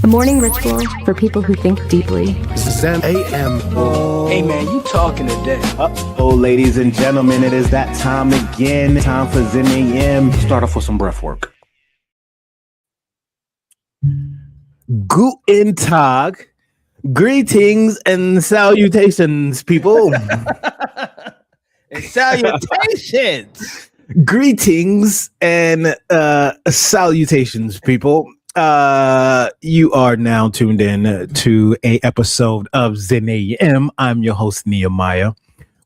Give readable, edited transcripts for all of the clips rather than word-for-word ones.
A morning ritual for people who think deeply. Zen AM. Hey man, you talking today? Oh, ladies and gentlemen, it is that time again. Time for Zen AM. Start off with some breath work. Guten Tag. Greetings and salutations, people. And salutations. Greetings and salutations, people. You are now tuned in to a episode of Zen AM. I'm your host, Nehemiah.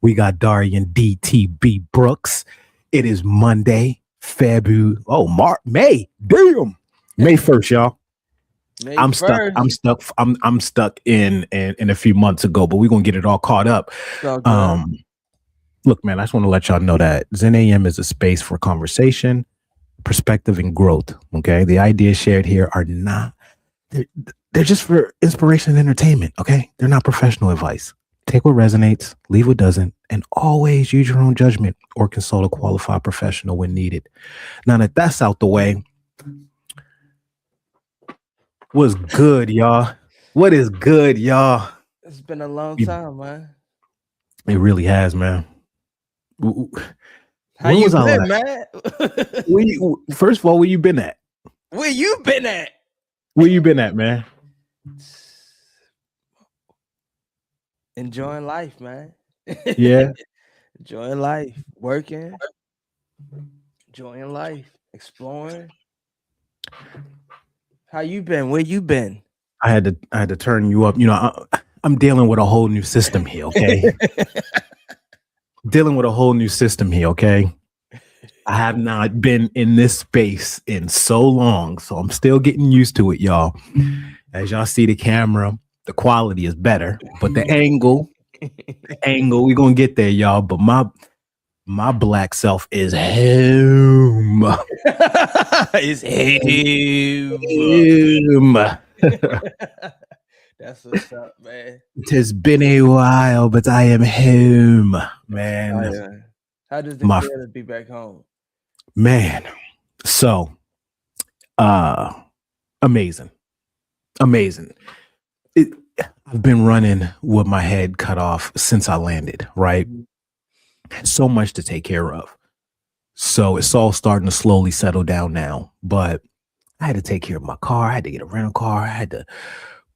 We got Darian DTB Brooks. It is Monday, May. Damn. May 1st, y'all. I'm stuck. I'm stuck in a few months ago, but we're gonna get it all caught up. Look, man, I just want to let y'all know that Zen AM is a space for conversation, perspective, and growth. Okay, the ideas shared here are not. They're just for inspiration and entertainment. Okay, they're not professional advice. Take what resonates, leave what doesn't, and always use your own judgment or consult a qualified professional when needed. Now that that's out the way, what's good, y'all? What is good, y'all? It's been a long time, man. It really has, man. How you been, man? First of all, where you been at? Where you been at? Where you been at, man? Enjoying life, man. Yeah. Enjoying life. Working. Enjoying life. Exploring. How you been? Where you been? I had to turn you up. You know, I'm dealing with a whole new system here, okay? Dealing with a whole new system here, okay? I have not been in this space in so long, so I'm still getting used to it, y'all. As y'all see the camera, the quality is better, but the angle, we're gonna get there, y'all. But my black self is home. It's home. That's what's up, man. It has been a while, but I am home, man. Oh, yeah. How does it feel to be back home? Man, so amazing. I've been running with my head cut off since I landed, right? So much to take care of. So it's all starting to slowly settle down now. But I had to take care of my car. I had to get a rental car. I had to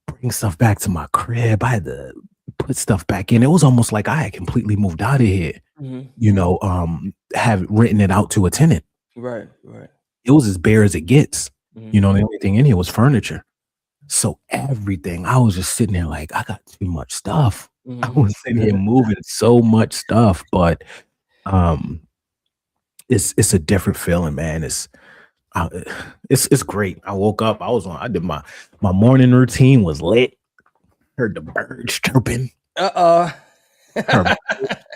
bring stuff back to my crib. I had to put stuff back in. It was almost like I had completely moved out of here. Mm-hmm. You know, have written it out to a tenant. Right. It was as bare as it gets. Mm-hmm. You know, the only thing in here was furniture. So everything, I was just sitting there like, I got too much stuff. Mm-hmm. I was sitting here moving so much stuff, but it's a different feeling, man. It's great. I woke up, I did my morning routine was lit. Heard the birds chirping.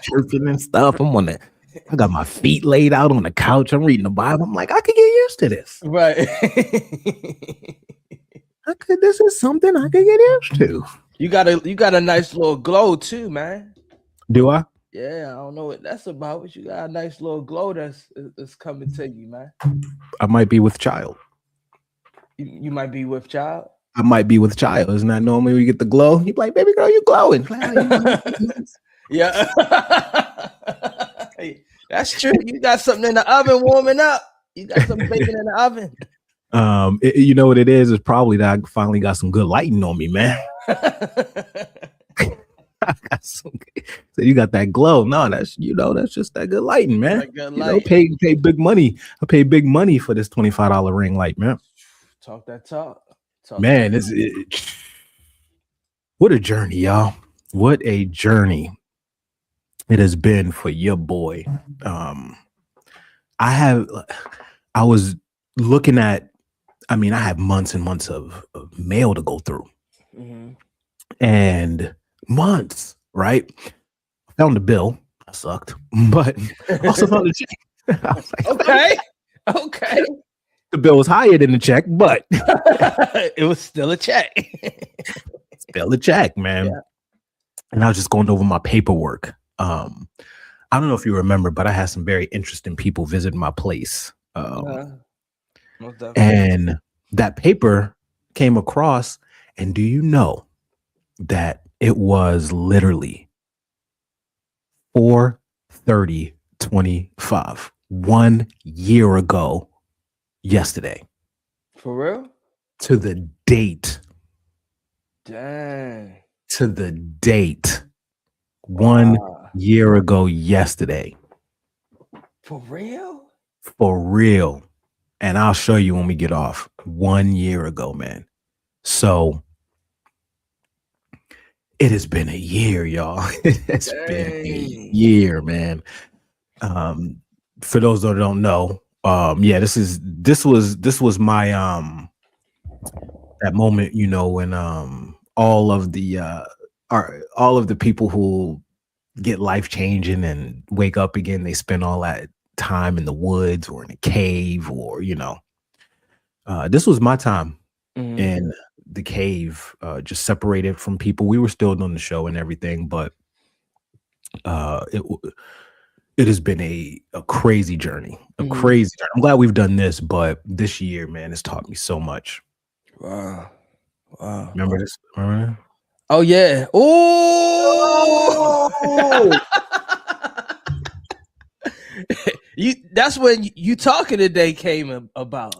Chirping and stuff. I got my feet laid out on the couch. I'm reading the Bible. I'm like, I could get used to this. Right. This is something I could get used to. You got a nice little glow too, man. Do I? Yeah, I don't know what that's about, but you got a nice little glow that's coming to you, man. I might be with child. You might be with child. I might be with child. Isn't that normally we get the glow? You be like, baby girl, you glowing. Yeah. That's true. You got something in the oven warming up. You got some bacon in the oven. You know what it is? It's probably that I finally got some good lighting on me, man. So you got that glow. No, that's just that good lighting, man. That good light. Pay big money. I paid big money for this $25 ring light, man. Talk that talk. Man, what a journey, y'all. What a journey it has been for your boy. I was looking at, I have months and months of mail to go through. Mm-hmm. And months, right? I found the bill. I sucked, but also found the check. I was like, okay. The bill was higher than the check, but it was still a check. Still a check, man. Yeah. And I was just going over my paperwork. I don't know if you remember, but I had some very interesting people visit my place. And that paper came across, and do you know that it was literally 4/30/25, 1 year ago yesterday, For real? to the date, Dang. to the date, 1 Wow. year ago yesterday, For real? for real. And I'll show you when we get off. 1 year ago, man. So it has been a year, y'all. It's been a Dang. year, man. For those that don't know, yeah, this was my that moment, you know, when all of the people who get life changing and wake up again, they spend all that time in the woods or in a cave, or this was my time in the cave, just separated from people. We were still doing the show and everything, but it has been a crazy journey, I'm glad we've done this, but this year, man, has taught me so much. Wow. Remember this? Remember Oh yeah. Oh. That's when you talking today came about.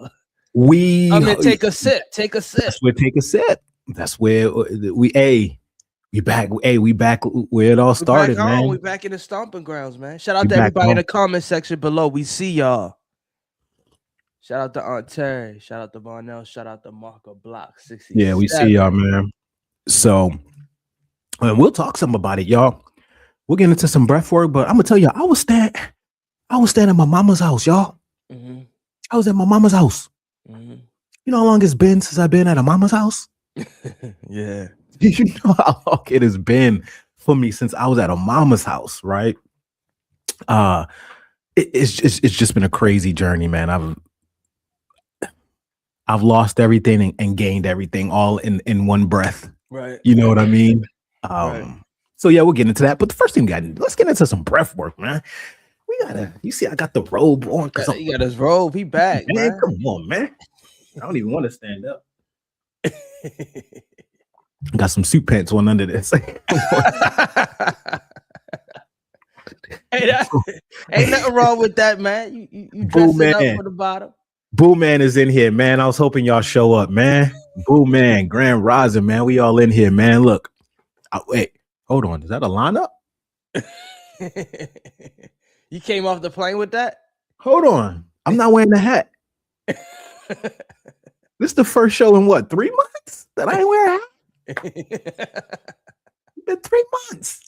Take a sip. That's where take a sip. That's where we back. We back where it all started, man. We back in the stomping grounds, man. Shout out to everybody in the comment section below. We see y'all. Shout out to Aunt Terry. Shout out to Varnell. Shout out to Marco Block 67. Yeah, we see y'all, man. So we'll talk some about it, y'all. We'll get into some breath work, but I'm gonna tell you, I was staying at my mama's house, y'all. I was at my mama's house. You know how long it's been since I've been at a mama's house? Yeah. You know how long it has been for me since I was at a mama's house, right? It's just been a crazy journey, man. I've lost everything and gained everything all in one breath. Right. You know what I mean? Right. So yeah, we'll get into that. But the first thing let's get into some breath work, man. You see, I got the robe on. You got his robe. He back, man. Come on, man. I don't even want to stand up. Got some suit pants on under this. Ain't nothing wrong with that, man. You dress it up for the bottom. Boo Man is in here, man. I was hoping y'all show up, man. Boo Man, Grand Rising, man. We all in here, man. Look. Wait, hold on. Is that a lineup? You came off the plane with that? Hold on. I'm not wearing the hat. This is the first show in what, 3 months that I ain't wear a hat? It's been 3 months.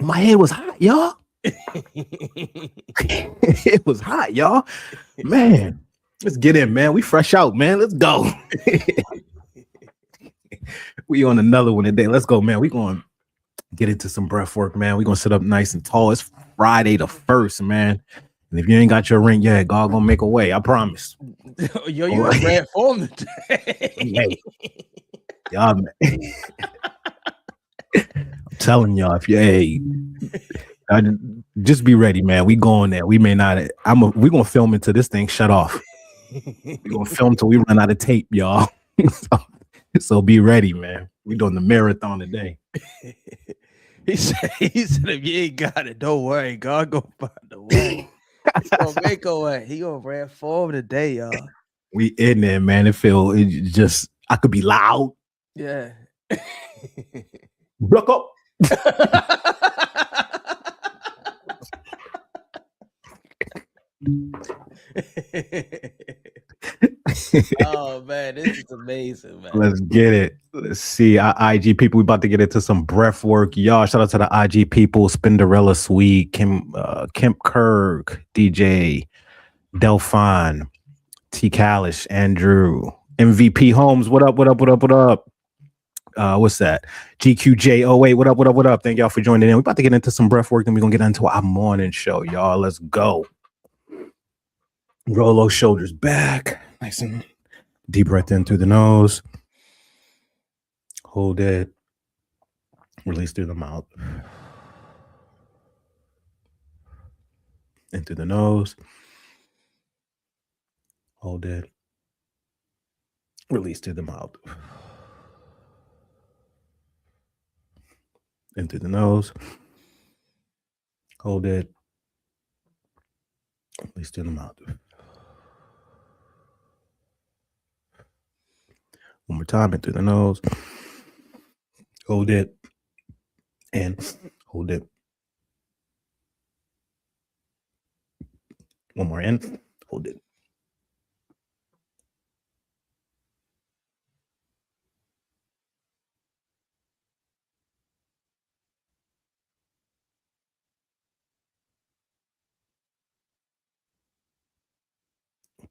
My head was hot, y'all. It was hot, y'all. Man, let's get in, man. We fresh out, man. Let's go. We on another one today. Let's go, man. We going to get into some breath work, man. We going to sit up nice and tall. It's Friday the 1st, man. And if you ain't got your ring yet, God gonna make a way. I promise. Yo, you in red form today. Hey, y'all, man. I'm telling y'all, if just be ready, man. We going there. We may not. We gonna film until this thing shut off. We gonna film till we run out of tape, y'all. So be ready, man. We doing the marathon today. He said, if you ain't got it, don't worry. God gonna find a way. He gonna make a way. He gonna ran forward today, y'all. We in there, man. I could be loud. Yeah. Buck up. Oh man, this is amazing, man. Let's get it. Let's see. Our IG people, we about to get into some breath work. Y'all, shout out to the IG people, Spinderella Sweet, Kemp Kirk, DJ, Delphine, T Kalish, Andrew, MVP Holmes. What up? What's that? GQJ08. What up? Thank y'all for joining in. We're about to get into some breath work, and we're gonna get into our morning show, y'all. Let's go. Roll those shoulders back. Nice and deep breath in through the nose. Hold it. Release through the mouth. In through the nose. Hold it. Release through the mouth. In through the nose. Hold it. Release through the mouth. One more time. In through the nose. Hold it. And hold it. One more in. Hold it.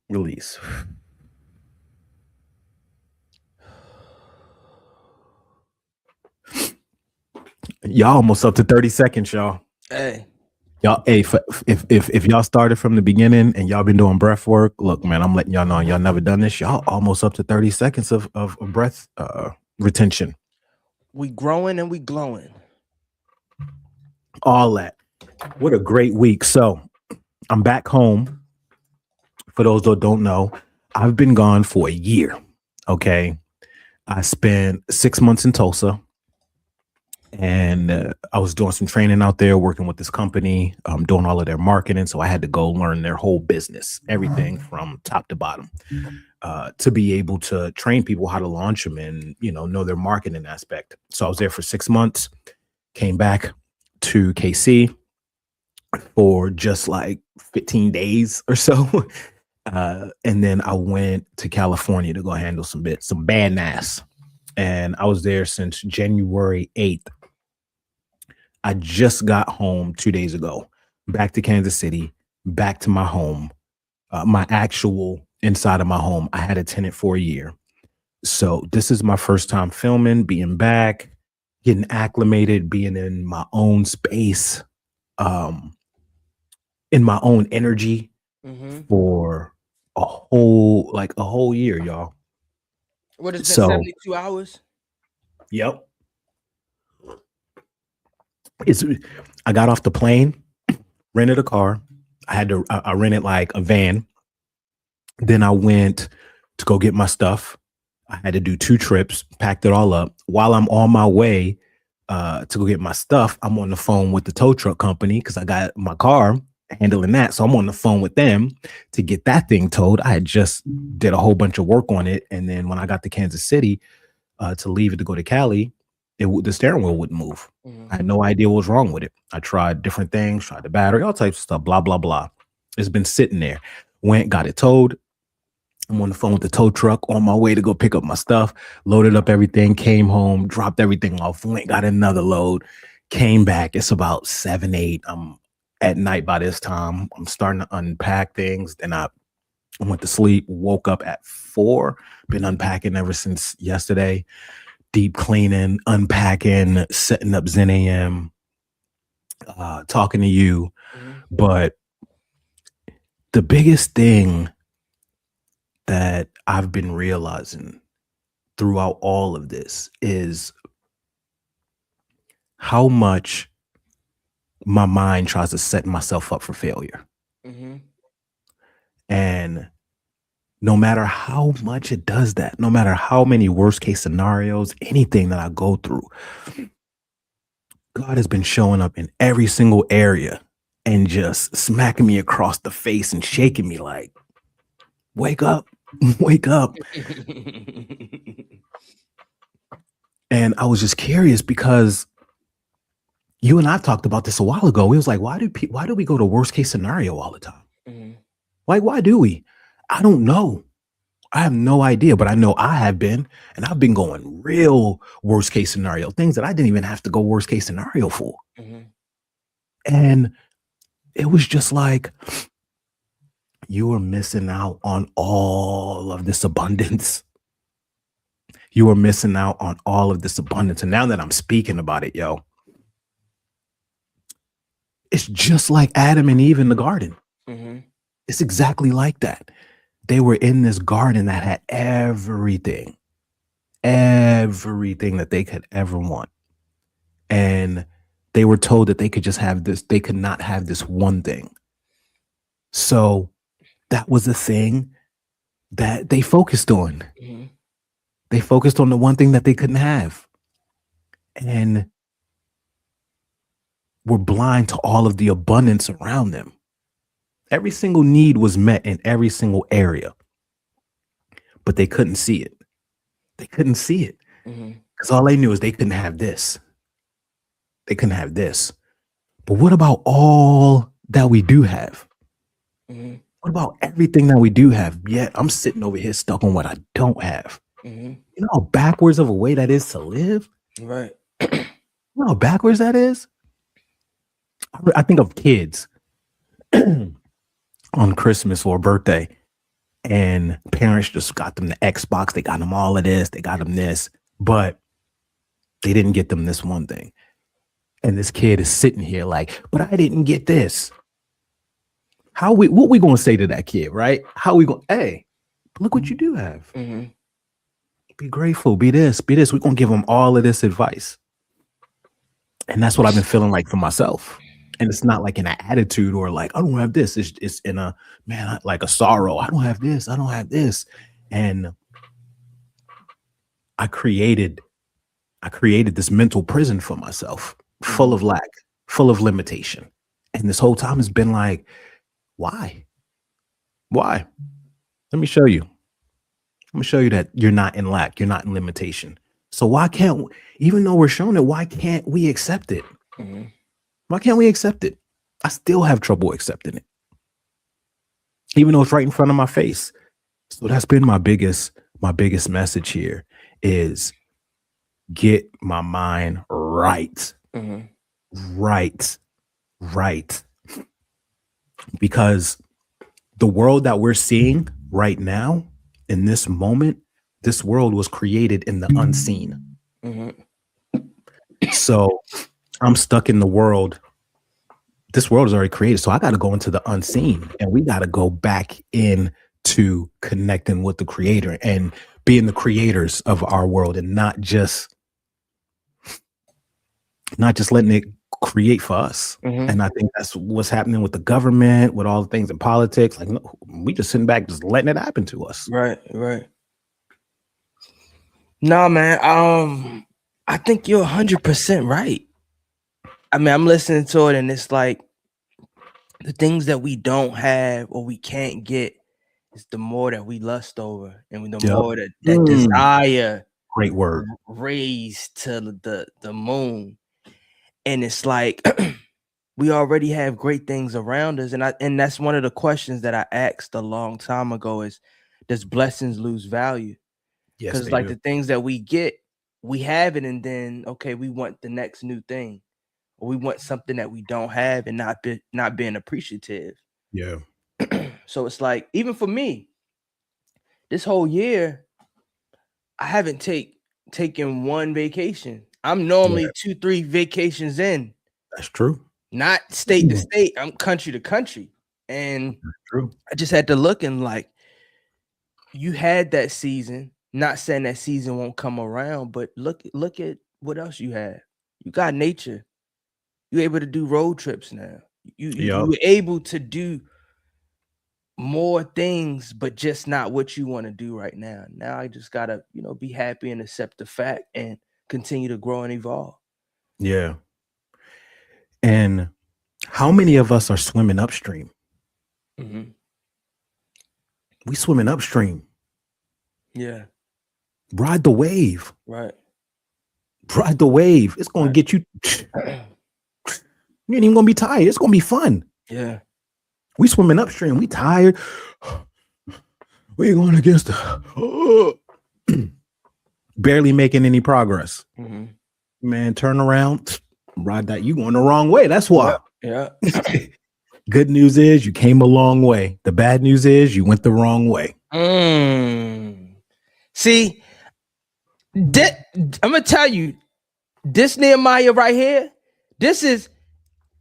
Release. Y'all almost up to 30 seconds, y'all. Hey. Y'all, hey, if y'all started from the beginning and y'all been doing breath work, look, man, I'm letting y'all know y'all never done this. Y'all almost up to 30 seconds of breath retention. We growing and we glowing. All that. What a great week. So I'm back home. For those that don't know, I've been gone for a year. Okay. I spent 6 months in Tulsa. And I was doing some training out there, working with this company, doing all of their marketing. So I had to go learn their whole business, everything from top to bottom, to be able to train people how to launch them and, know their marketing aspect. So I was there for 6 months, came back to KC for just like 15 days or so. And then I went to California to go handle some bad ass. And I was there since January 8th. I just got home 2 days ago, back to Kansas City, back to my home, my actual inside of my home. I had a tenant for a year. So this is my first time filming, being back, getting acclimated, being in my own space, in my own energy for a whole year, y'all. What has been 72 hours? Yep. I got off the plane, rented a car. I rented like a van. Then I went to go get my stuff. I had to do 2 trips, packed it all up. While I'm on my way to go get my stuff, I'm on the phone with the tow truck company because I got my car handling that. So I'm on the phone with them to get that thing towed. I had just did a whole bunch of work on it. And then when I got to Kansas City to leave it to go to Cali, the steering wheel wouldn't move. I had no idea what was wrong with it. I tried different things, tried the battery, all types of stuff, blah, blah, blah. It's been sitting there. Went, got it towed. I'm on the phone with the tow truck on my way to go pick up my stuff, loaded up everything, came home, dropped everything off, went, got another load, came back. It's about 7, 8. I'm at night by this time. I'm starting to unpack things. Then I went to sleep, woke up at 4, been unpacking ever since yesterday. Deep cleaning, unpacking, setting up Zen AM, talking to you. But the biggest thing that I've been realizing throughout all of this is how much my mind tries to set myself up for failure. And no matter how much it does that, no matter how many worst case scenarios, anything that I go through, God has been showing up in every single area and just smacking me across the face and shaking me like, wake up, wake up. And I was just curious because you and I talked about this a while ago. It was like, why do we go to worst case scenario all the time? Like, why do we? I don't know. I have no idea, but I know I have been, and I've been going real worst case scenario, things that I didn't even have to go worst case scenario for. And it was just like, you are missing out on all of this abundance. You are missing out on all of this abundance. And now that I'm speaking about it, yo, it's just like Adam and Eve in the garden. It's exactly like that. They were in this garden that had everything that they could ever want. And they were told that they could just have this, they could not have this one thing. So that was the thing that they focused on. They focused on the one thing that they couldn't have. And were blind to all of the abundance around them. Every single need was met in every single area, but they couldn't see it. They couldn't see it because all they knew is they couldn't have this. They couldn't have this. But what about all that we do have? What about everything that we do have? Yet I'm sitting over here stuck on what I don't have. You know how backwards of a way that is to live? Right. You know how backwards that is? I think of kids on Christmas or birthday, and parents just got them the Xbox. They got them all of this. They got them this, but they didn't get them this one thing. And this kid is sitting here like, but I didn't get this. What we gonna say to that kid, right? How we gonna, hey, look what you do have. Be grateful. Be this. Be this. We're gonna give them all of this advice. And that's what I've been feeling like for myself. And it's not like in an attitude or like, I don't have this. It's in a, man, like a sorrow. I don't have this. I don't have this. And I created this mental prison for myself, full of lack, full of limitation. And this whole time has been like, why? Let me show you. I'm gonna show you that you're not in lack. You're not in limitation. So why can't, even though we're shown it, why can't we accept it? Why can't we accept it? I still have trouble accepting it, even though it's right in front of my face. So that's been my biggest message here is get my mind right. Right. Because the world that we're seeing right now in this moment, this world was created in the unseen. So I'm stuck in the world. This world is already created. So I got to go into the unseen, and we got to go back into connecting with the creator and being the creators of our world, and not just letting it create for us. And I think that's what's happening with the government, with all the things in politics. Like, no, we just sitting back, just letting it happen to us. Right. No, man. I think you're 100% right. I mean, I'm listening to it, and it's like the things that we don't have or we can't get is the more that we lust over, and the more that desire, great word, raised to the moon. And it's like we already have great things around us, and that's one of the questions that I asked a long time ago is, does blessings lose value? Yes, because like the things that we get, we have it, and then okay, we want the next new thing, or we want something that we don't have, and not being appreciative. Yeah. So it's like, even for me, this whole year, I haven't taken one vacation. I'm normally 2-3 vacations in. That's true. Not state to state. I'm country to country. And I just had to look, and like, you had that season. Not saying that season won't come around, but look at what else you have. You got nature. You're able to do road trips now. You're able to do more things, but just not what you want to do right now. Now I just gotta, be happy and accept the fact and continue to grow and evolve. Yeah. And how many of us are swimming upstream? We swimming upstream. Yeah. Ride the wave. Right. Ride the wave. It's gonna get you. You ain't even gonna be tired. It's gonna be fun. Yeah. We swimming upstream. We tired. We're going against the barely making any progress. Man, turn around, ride that. You going the wrong way. That's why. Yeah. Good news is you came a long way. The bad news is you went the wrong way. See, I'm gonna tell you, this Nehemiah right here, this is.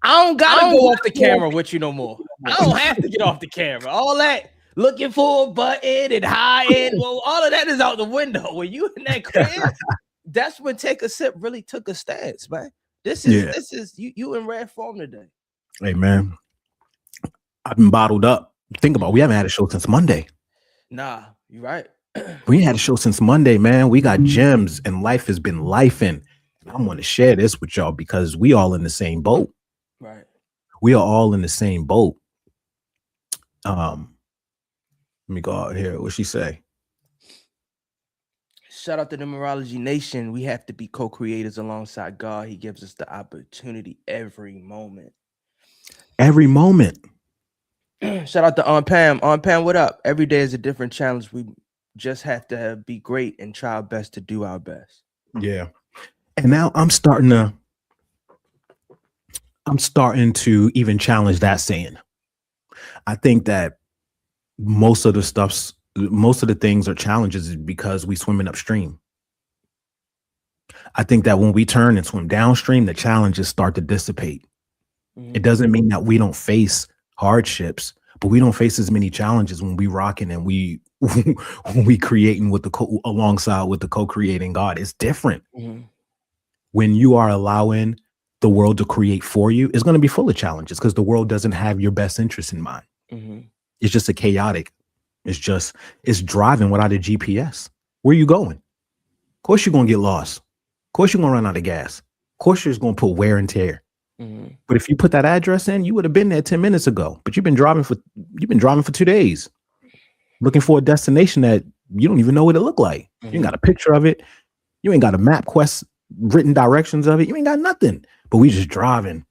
I don't gotta go off the camera with you no more. I don't have to get off the camera. All that looking for a button and hiding, well, all of that is out the window. When you in that crib, that's when Take a Sip really took a stance, man. This is you in rare form today. Hey, man, I've been bottled up. Think about it, we haven't had a show since Monday. Nah, you're right. We ain't had a show since Monday, man. We got gems and life has been lifing. And I want to share this with y'all because we all in the same boat. Right. We are all in the same boat. Let me go out here. What she say? Shout out to the Numerology Nation. We have to be co-creators alongside God. He gives us the opportunity every moment. Every moment. Shout out to Pam. Pam, what up? Every day is a different challenge. We just have to be great and try our best to do our best. Yeah. And now I'm starting to even challenge that saying. I think that most of the things are challenges is because we swimming upstream. I think that when we turn and swim downstream, the challenges start to dissipate. It doesn't mean that we don't face hardships, but we don't face as many challenges when we rocking and we when we creating with alongside with the co-creating God. It's different. When you are allowing the world to create for you, it's going to be full of challenges because the world doesn't have your best interest in mind. It's just a chaotic. It's driving without a GPS. Where you going? Of course you're going to get lost. Of course you're going to run out of gas. Of course you're just going to put wear and tear. But if you put that address in, you would have been there 10 minutes ago. But you've been driving for 2 days, looking for a destination that you don't even know what it looked like. You ain't got a picture of it. You ain't got a map quest written directions of it. You ain't got nothing. But we just driving,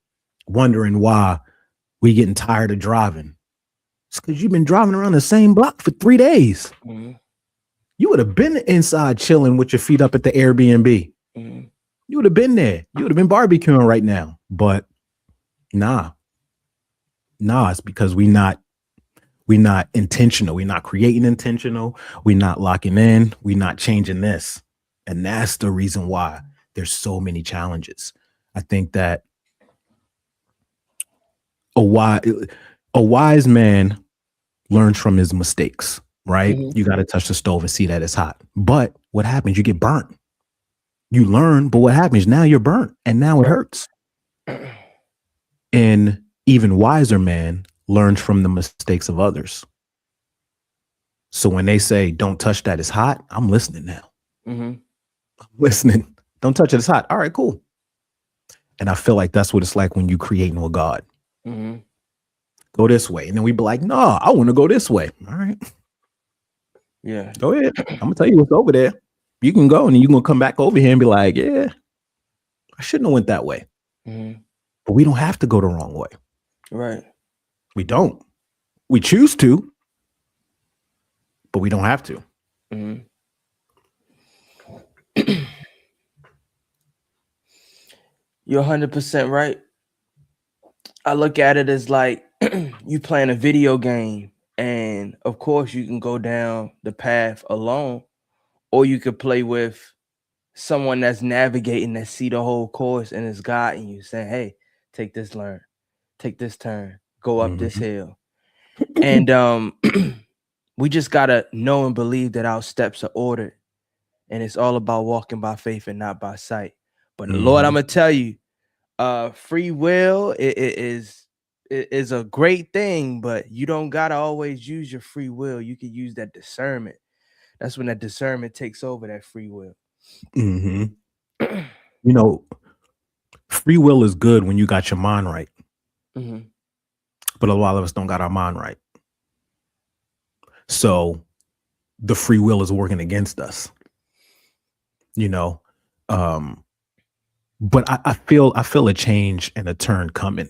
wondering why we getting tired of driving. It's because you've been driving around the same block for 3 days. You would have been inside chilling with your feet up at the Airbnb. You would have been there. You would have been barbecuing right now. But nah, it's because we not intentional. We're not creating intentional. We're not locking in. We're not changing this. And that's the reason why there's so many challenges. I think that a wise man learns from his mistakes, right? You got to touch the stove and see that it's hot. But what happens? You get burnt. You learn, but what happens? Now you're burnt and now it hurts. And even wiser man learns from the mistakes of others. So when they say, don't touch that, it's hot, I'm listening now. I'm listening. Don't touch it, it's hot. All right, cool. And I feel like that's what it's like when you creating with God. Go this way. And then we be like, no, I want to go this way. All right. Yeah. Go ahead. I'm going to tell you what's over there. You can go and then you're going to come back over here and be like, yeah, I shouldn't have went that way. But we don't have to go the wrong way. Right. We don't. We choose to, but we don't have to. You're 100% right. I look at it as like you playing a video game, and of course you can go down the path alone, or you could play with someone that's navigating, that see the whole course and is guiding you, saying, hey, take this turn, go up this hill. And we just gotta know and believe that our steps are ordered, and it's all about walking by faith and not by sight. But Lord, I'm gonna tell you, free will is a great thing, but you don't gotta always use your free will. You can use that discernment. That's when that discernment takes over that free will. You know, free will is good when you got your mind right. But a lot of us don't got our mind right. So the free will is working against us, you know. But I feel a change and a turn coming.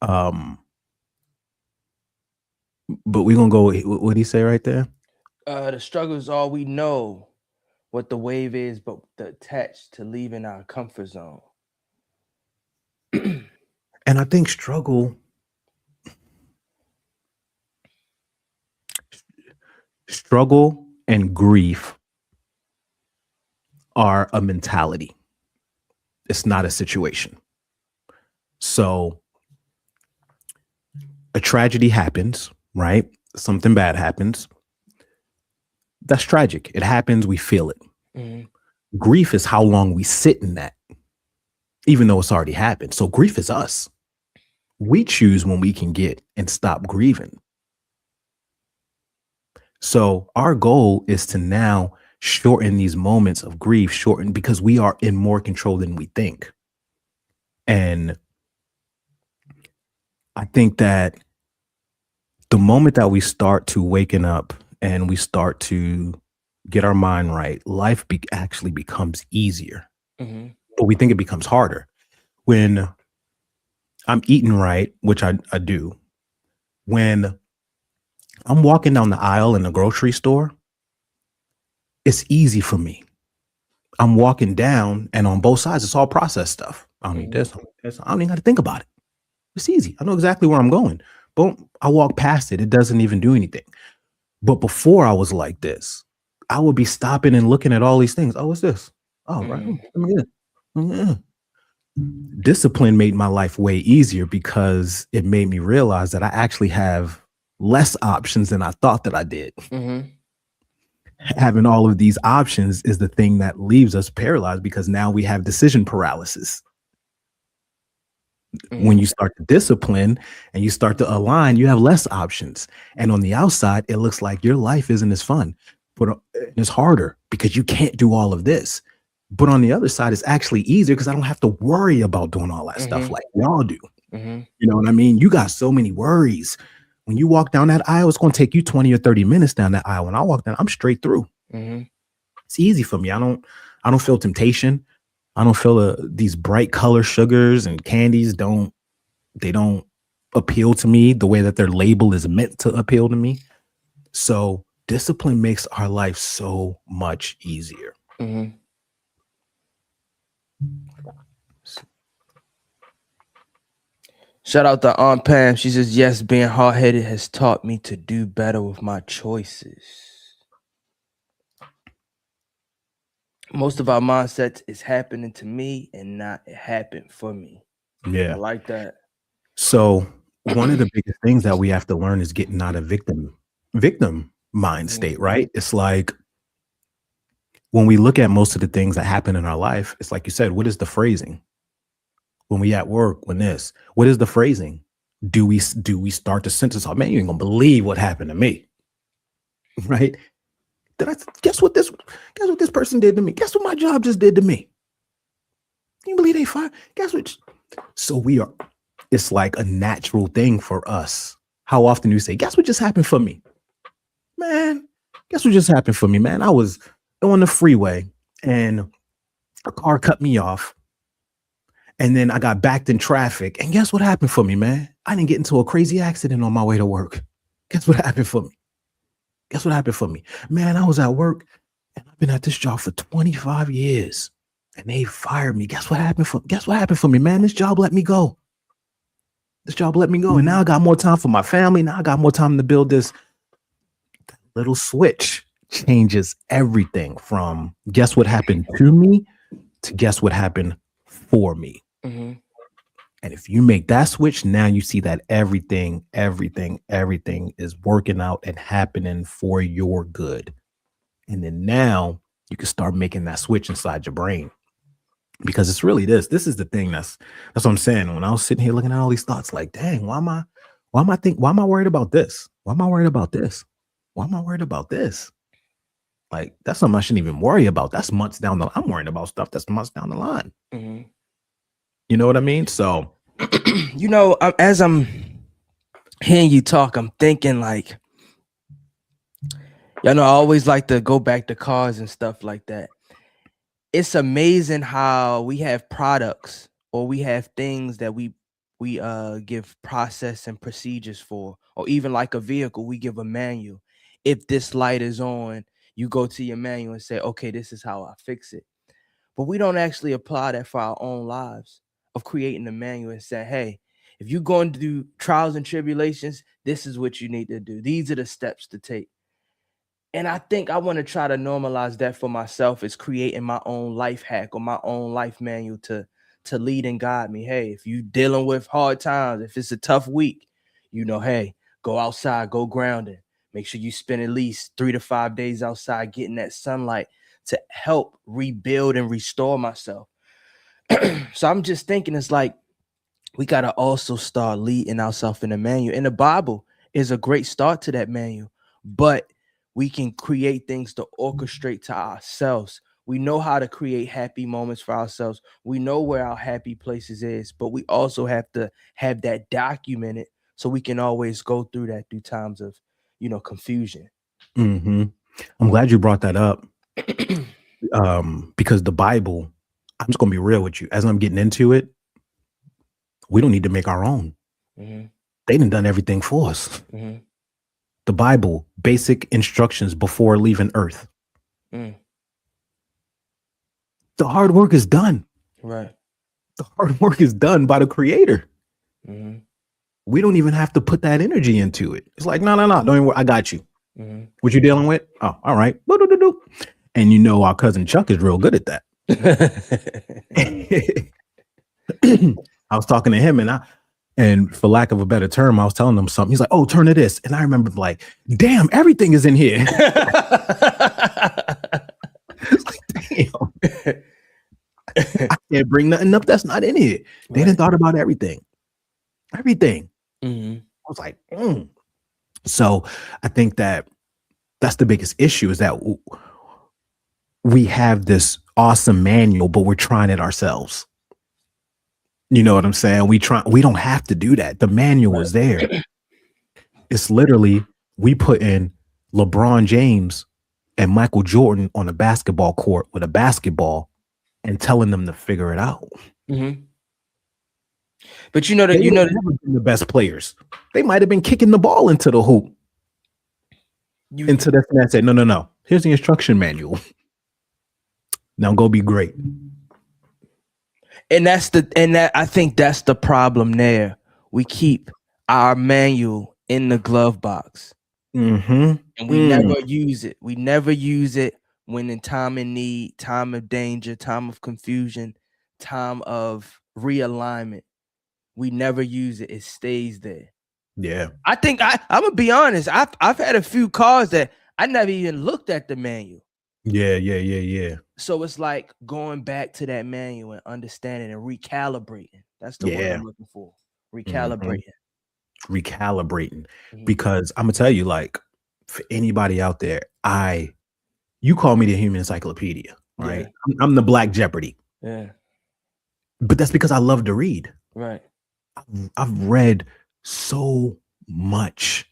But we're gonna go. What did he say right there? The struggle is all we know. What the wave is, but the attached to leaving our comfort zone. And I think struggle and grief are a mentality. It's not a situation. So a tragedy happens, right? Something bad happens. That's tragic. It happens. We feel it. Grief is how long we sit in that, even though it's already happened. So grief is us. We choose when we can get and stop grieving. So our goal is to now shorten these moments of grief, shorten because we are in more control than we think. And I think that the moment that we start to waken up and we start to get our mind right, life actually becomes easier. Mm-hmm. But we think it becomes harder. When I'm eating right, which I do, when I'm walking down the aisle in the grocery store, it's easy for me. I'm walking down and on both sides, it's all processed stuff. I don't need this, I don't need this. I don't even got to think about it. It's easy. I know exactly where I'm going. Boom, I walk past it. It doesn't even do anything. But before I was like this, I would be stopping and looking at all these things. Oh, what's this? Oh, right. Let me get it. Discipline made my life way easier because it made me realize that I actually have less options than I thought that I did. Mm-hmm. Having all of these options is the thing that leaves us paralyzed because now we have decision paralysis. Mm-hmm. When you start to discipline and you start to align, you have less options. And on the outside, it looks like your life isn't as fun, but it's harder because you can't do all of this. But on the other side, it's actually easier because I don't have to worry about doing all that stuff like y'all do. Mm-hmm. You know what I mean? You got so many worries. When you walk down that aisle, it's going to take you 20 or 30 minutes down that aisle. When I walk down, I'm straight through. Mm-hmm. It's easy for me. I don't feel temptation. I don't feel these bright color sugars and candies don't appeal to me the way that their label is meant to appeal to me. So discipline makes our life so much easier. Mm-hmm. Shout out to Aunt Pam. She says, yes, being hard-headed has taught me to do better with my choices. Most of our mindsets is happening to me and not it happened for me. Yeah. I like that. So one of the biggest things that we have to learn is getting out of victim mind state, right? It's like when we look at most of the things that happen in our life, it's like you said, what is the phrasing? When we at work, what is the phrasing? Do we start to sentence, oh man, you ain't gonna believe what happened to me. Right? Guess what this person did to me? Guess what my job just did to me? Can you believe they fired? Guess what? So it's like a natural thing for us. How often do you say, guess what just happened for me? Man, guess what just happened for me, man? I was on the freeway and a car cut me off. And then I got backed in traffic. And guess what happened for me, man? I didn't get into a crazy accident on my way to work. Guess what happened for me? Guess what happened for me? Man, I was at work and I've been at this job for 25 years and they fired me. Guess what happened for me, man? This job let me go. And now I got more time for my family. Now I got more time to build this. That little switch changes everything from guess what happened to me to guess what happened for me. Mm-hmm. And if you make that switch, now you see that everything is working out and happening for your good. And then now you can start making that switch inside your brain. Because it's really this is the thing that's what I'm saying. When I was sitting here looking at all these thoughts, like, dang, why am I worried about this? Why am I worried about this? Why am I worried about this? Like, that's something I shouldn't even worry about. That's months down the line. I'm worrying about stuff that's months down the line. Mm-hmm. You know what I mean? So, you know, as I'm hearing you talk, I'm thinking like, y'all know, I always like to go back to cars and stuff like that. It's amazing how we have products or we have things that we give process and procedures for, or even like a vehicle, we give a manual. If this light is on, you go to your manual and say, okay, this is how I fix it. But we don't actually apply that for our own lives of creating a manual and saying, hey, if you're going to do trials and tribulations, this is what you need to do. These are the steps to take. And I think I want to try to normalize that for myself, is creating my own life hack or my own life manual to lead and guide me. Hey, if you're dealing with hard times, if it's a tough week, you know, hey, go outside, go grounding. Make sure you spend at least 3 to 5 days outside getting that sunlight to help rebuild and restore myself. So I'm just thinking, it's like we got to also start leading ourselves in the manual. And the Bible is a great start to that manual. But we can create things to orchestrate to ourselves. We know how to create happy moments for ourselves. We know where our happy places is, but we also have to have that documented so we can always go through that through times of, confusion. I'm glad you brought that up. Because the Bible, I'm just gonna be real with you. As I'm getting into it, we don't need to make our own. They done everything for us. The Bible, basic instructions before leaving Earth. The hard work is done. Right. The hard work is done by the Creator. We don't even have to put that energy into it. It's like, no, don't even worry, I got you. What you dealing with? Oh, all right. And our cousin Chuck is real good at that. I was talking to him and for lack of a better term, I was telling him something. He's like, oh, turn to this. And I remember like, damn, everything is in here. It's like, damn. I can't bring nothing up that's not in here. They done thought about everything. Everything. I was like, So I think that's the biggest issue is that we have this awesome manual, but we're trying it ourselves. You know what I'm saying? We don't have to do that. The manual is there. It's literally, we put in LeBron James and Michael Jordan on a basketball court with a basketball and telling them to figure it out. But they never been the best players. They might have been kicking the ball into the hoop. Into the net, said, no. Here's the instruction manual. Now go be great. And I think that's the problem there. We keep our manual in the glove box. And we never use it. We never use it when in time of need, time of danger, time of confusion, time of realignment. We never use it. It stays there. Yeah. I think I'm gonna be honest. I've had a few cars that I never even looked at the manual. Yeah. So it's like going back to that manual and understanding and recalibrating. That's the word I'm looking for. Recalibrating. Because I'm gonna tell you, like, for anybody out there, you call me the human encyclopedia, right? Yeah. I'm the Black Jeopardy. Yeah. But that's because I love to read. Right. I've read so much.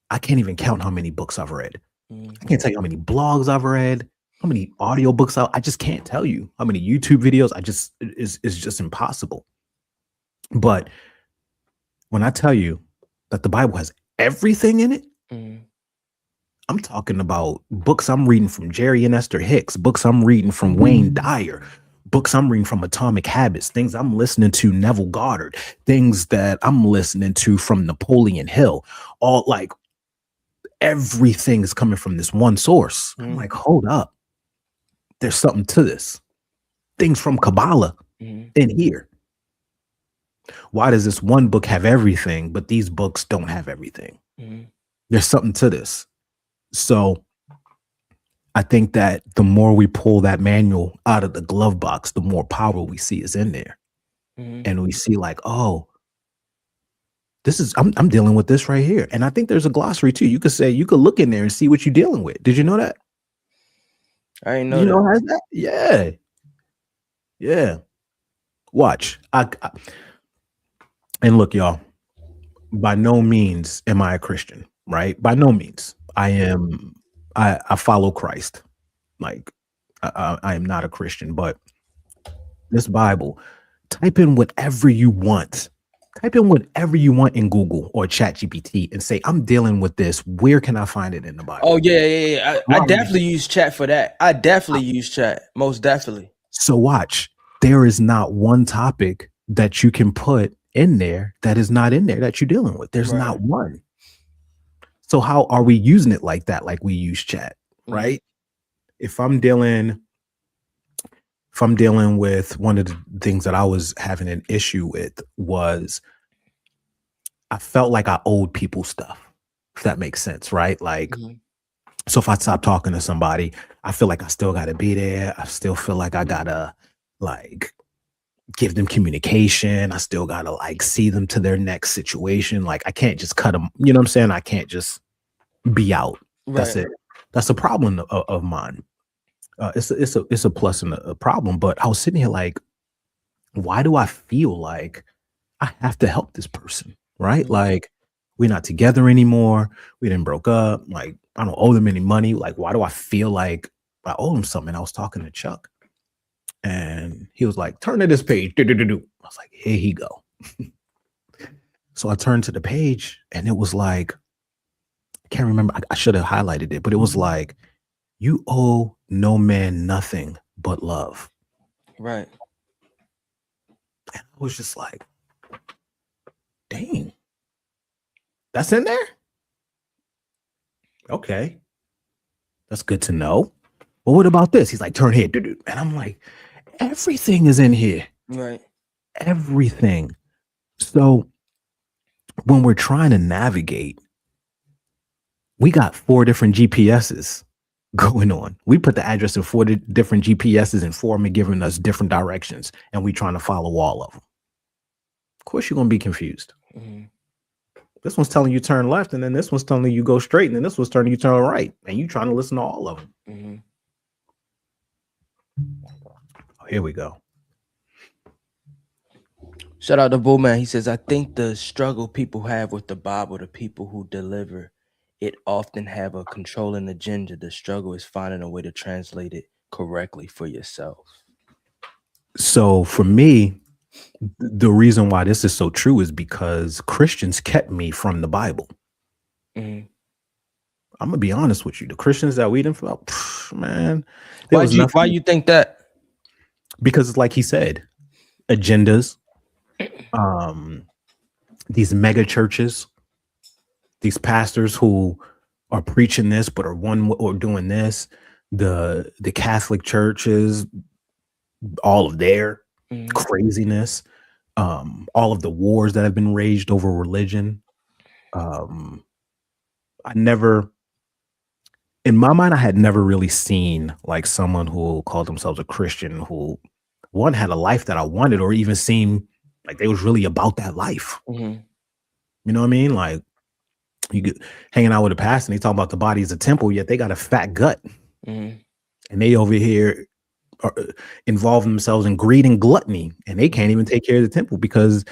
I can't even count how many books I've read. I can't tell you how many blogs I've read, how many audiobooks I just can't tell you how many YouTube videos. It's just impossible. But when I tell you that the Bible has everything in it, I'm talking about books I'm reading from Jerry and Esther Hicks, books I'm reading from Wayne Dyer, books I'm reading from Atomic Habits, things I'm listening to Neville Goddard, things that I'm listening to from Napoleon Hill, all like everything is coming from this one source. I'm like, hold up. There's something to this. Things from Kabbalah in here. Why does this one book have everything, but these books don't have everything? There's something to this. So I think that the more we pull that manual out of the glove box, the more power we see is in there. And we see like, oh, I'm dealing with this right here. And I think there's a glossary too. You could look in there and see what you're dealing with. Did you know that? I didn't know that. That. Yeah. Watch. And look, y'all, by no means am I a Christian, right? By no means. I follow Christ. Like I am not a Christian, but this Bible, type in whatever you want. Type in whatever you want in Google or ChatGPT and say, I'm dealing with this. Where can I find it in the Bible? Oh, yeah. I definitely use chat for that. I definitely use chat. Most definitely. So watch. There is not one topic that you can put in there that is not in there that you're dealing with. There's not one. So how are we using it like that? Like we use chat, right? If I'm dealing with one of the things that I was having an issue with was I felt like I owed people stuff, if that makes sense, right? Like, so if I stop talking to somebody, I feel like I still got to be there. I still feel like I got to like give them communication. I still got to like see them to their next situation. Like I can't just cut them. You know what I'm saying? I can't just be out. That's it. That's a problem of mine. It's a plus and a problem. But I was sitting here like, why do I feel like I have to help this person? Right? Like, we're not together anymore. We didn't broke up. Like, I don't owe them any money. Like, why do I feel like I owe them something? I was talking to Chuck, and he was like, "Turn to this page." I was like, "Here he go." So I turned to the page, and it was like, I can't remember. I should have highlighted it, but it was like, "You owe no man nothing but love." Right. And I was just like, dang, that's in there? Okay. That's good to know. Well, what about this? He's like, turn here. And I'm like, everything is in here. Right. Everything. So when we're trying to navigate, we got 4 different GPSs going on. We put the address in 4 different GPSs and 4 of them are giving us different directions, and we trying to follow all of them. Of course, you're going to be confused. Mm-hmm. This one's telling you turn left, and then this one's telling you go straight, and then this one's telling you turn right, and you trying to listen to all of them. Mm-hmm. Oh, here we go. Shout out to Bullman. He says, I think the struggle people have with the Bible, the people who deliver it often have a controlling agenda. The struggle is finding a way to translate it correctly for yourself. So for me, the reason why this is so true is because Christians kept me from the Bible. Mm-hmm. I'm gonna be honest with you. The Christians that we didn't feel, man. Why you think that? Because it's like he said, agendas, these mega churches, these pastors who are preaching this but are one or doing this, the Catholic churches, all of their craziness, all of the wars that have been waged over religion. In my mind, I had never really seen like someone who called themselves a Christian who one had a life that I wanted, or even seemed like they was really about that life. Mm-hmm. You know what I mean? Like you get hanging out with a pastor and they talk about the body as a temple, yet they got a fat gut. Mm-hmm. And they over here are involve themselves in greed and gluttony, and they can't even take care of the temple because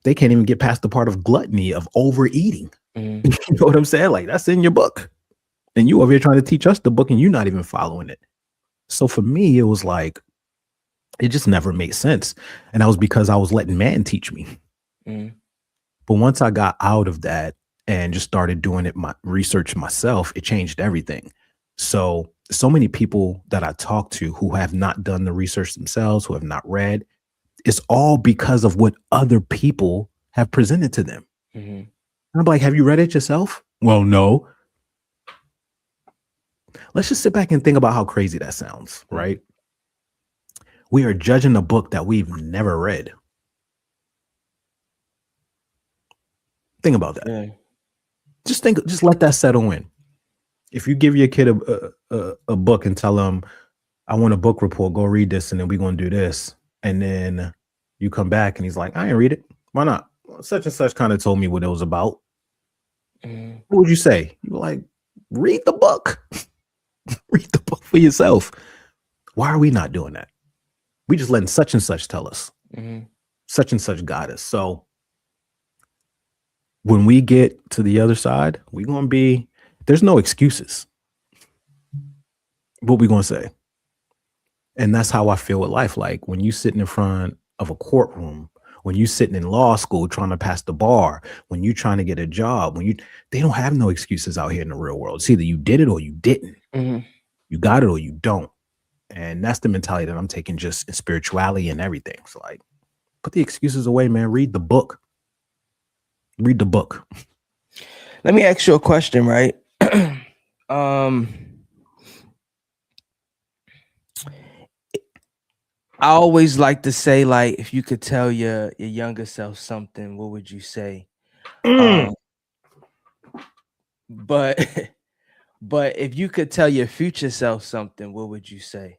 they can't even get past the part of gluttony, of overeating. Mm-hmm. You know what I'm saying? Like, that's in your book. And you over here trying to teach us the book and you're not even following it. So for me, it was like, it just never made sense. And that was because I was letting man teach me. Mm-hmm. But once I got out of that and just started doing it, my research myself, it changed everything. So many people that I talk to who have not done the research themselves, who have not read, it's all because of what other people have presented to them. Mm-hmm. And I'm like, have you read it yourself? Well, no. Let's just sit back and think about how crazy that sounds, right? We are judging a book that we've never read. Think about that. Yeah. Just let that settle in. If you give your kid a book and tell them, I want a book report, go read this, and then we're going to do this. And then you come back and he's like, I ain't read it. Why not? Well, such and such kind of told me what it was about. Mm-hmm. What would you say? You were like, read the book. Read the book for yourself. Why are we not doing that? We just letting such and such tell us. Mm-hmm. Such and such got us. So when we get to the other side, we're going to be, there's no excuses. What we going to say? And that's how I feel with life. Like when you sitting in front of a courtroom, when you sitting in law school trying to pass the bar, when you trying to get a job, they don't have no excuses out here in the real world. It's either you did it or you didn't. Mm-hmm. You got it or you don't. And that's the mentality that I'm taking just in spirituality and everything. So like, put the excuses away, man. Read the book. Read the book. Let me ask you a question, right? I always like to say, like, if you could tell your younger self something, what would you say? But if you could tell your future self something, what would you say?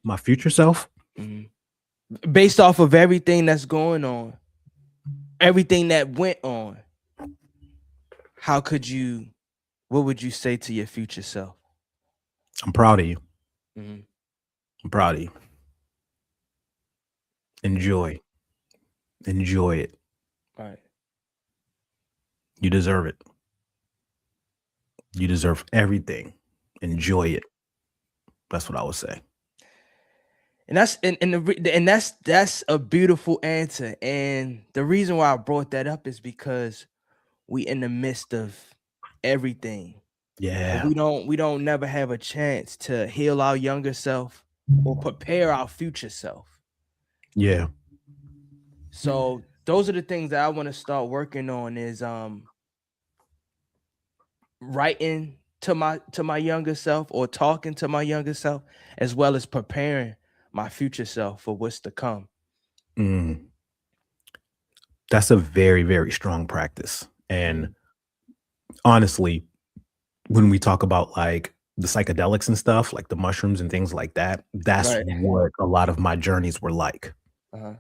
My future self? Mm-hmm. Based off of everything that's going on, everything that went on, how could you what would you say to your future self? I'm proud of you. Mhm. I'm proud of you. Enjoy it. Right. You deserve it. You deserve everything. Enjoy it. That's what I would say. And that's a beautiful answer. And the reason why I brought that up is because we in the midst of everything. Yeah. We don't never have a chance to heal our younger self or prepare our future self. Yeah. So those are the things that I want to start working on is writing to my younger self or talking to my younger self, as well as preparing my future self for what's to come. Mm. That's a very, very strong practice. And honestly, when we talk about like the psychedelics and stuff, like the mushrooms and things like that, that's Right. what a lot of my journeys were like, Uh-huh.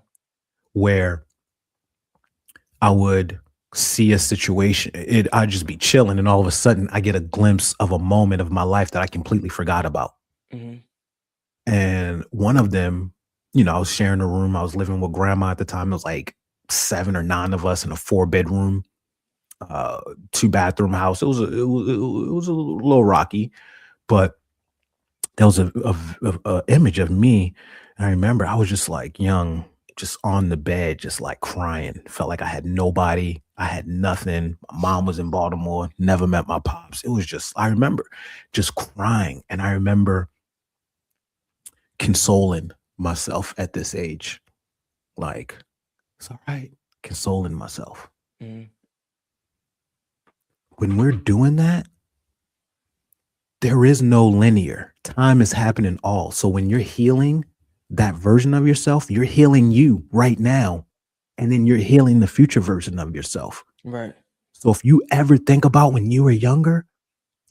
where I would see a situation, I'd just be chilling, and all of a sudden I get a glimpse of a moment of my life that I completely forgot about. Mhm. And one of them, you know, I was sharing a room. I was living with grandma at the time. It was like 7 or 9 of us in a 4-bedroom, 2-bathroom house. It was a little rocky, but there was a image of me. And I remember I was just like young, just on the bed, just like crying. Felt like I had nobody. I had nothing. My mom was in Baltimore, never met my pops. It was just, I remember just crying. And I remember consoling myself at this age. Like, it's all right. Consoling myself. Mhm. When we're doing that, there is no linear. Time is happening all. So when you're healing that version of yourself, you're healing you right now. And then you're healing the future version of yourself. Right. So if you ever think about when you were younger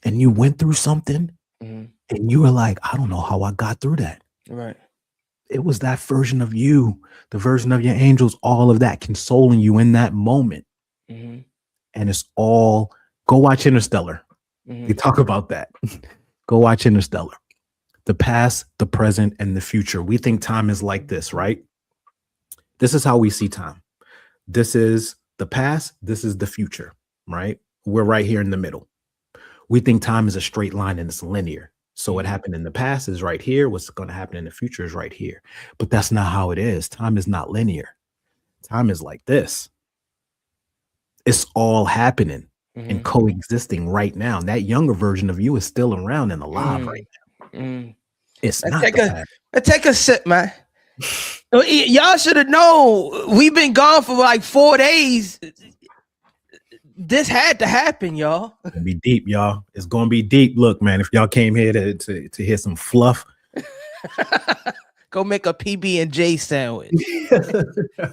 and you went through something Mhm. and you were like, I don't know how I got through that. Right. It was that version of you, the version of your angels, all of that consoling you in that moment. Mhm. And it's all, go watch Interstellar. They Mhm. talk about that. Go watch Interstellar. The past, the present, and the future. We think time is like this, right? This is how we see time. This is the past. This is the future, right? We're right here in the middle. We think time is a straight line and it's linear. So what happened in the past is right here. What's going to happen in the future is right here. But that's not how it is. Time is not linear. Time is like this. It's all happening and coexisting right now. That younger version of you is still around and alive right now. Mm. It's Let's not take the a past. let's take a sip, man. Y'all should have known we've been gone for like 4 days. This had to happen, y'all. It's gonna be deep, y'all. It's gonna be deep. Look, man, if y'all came here to hear some fluff, Go make a PB&J sandwich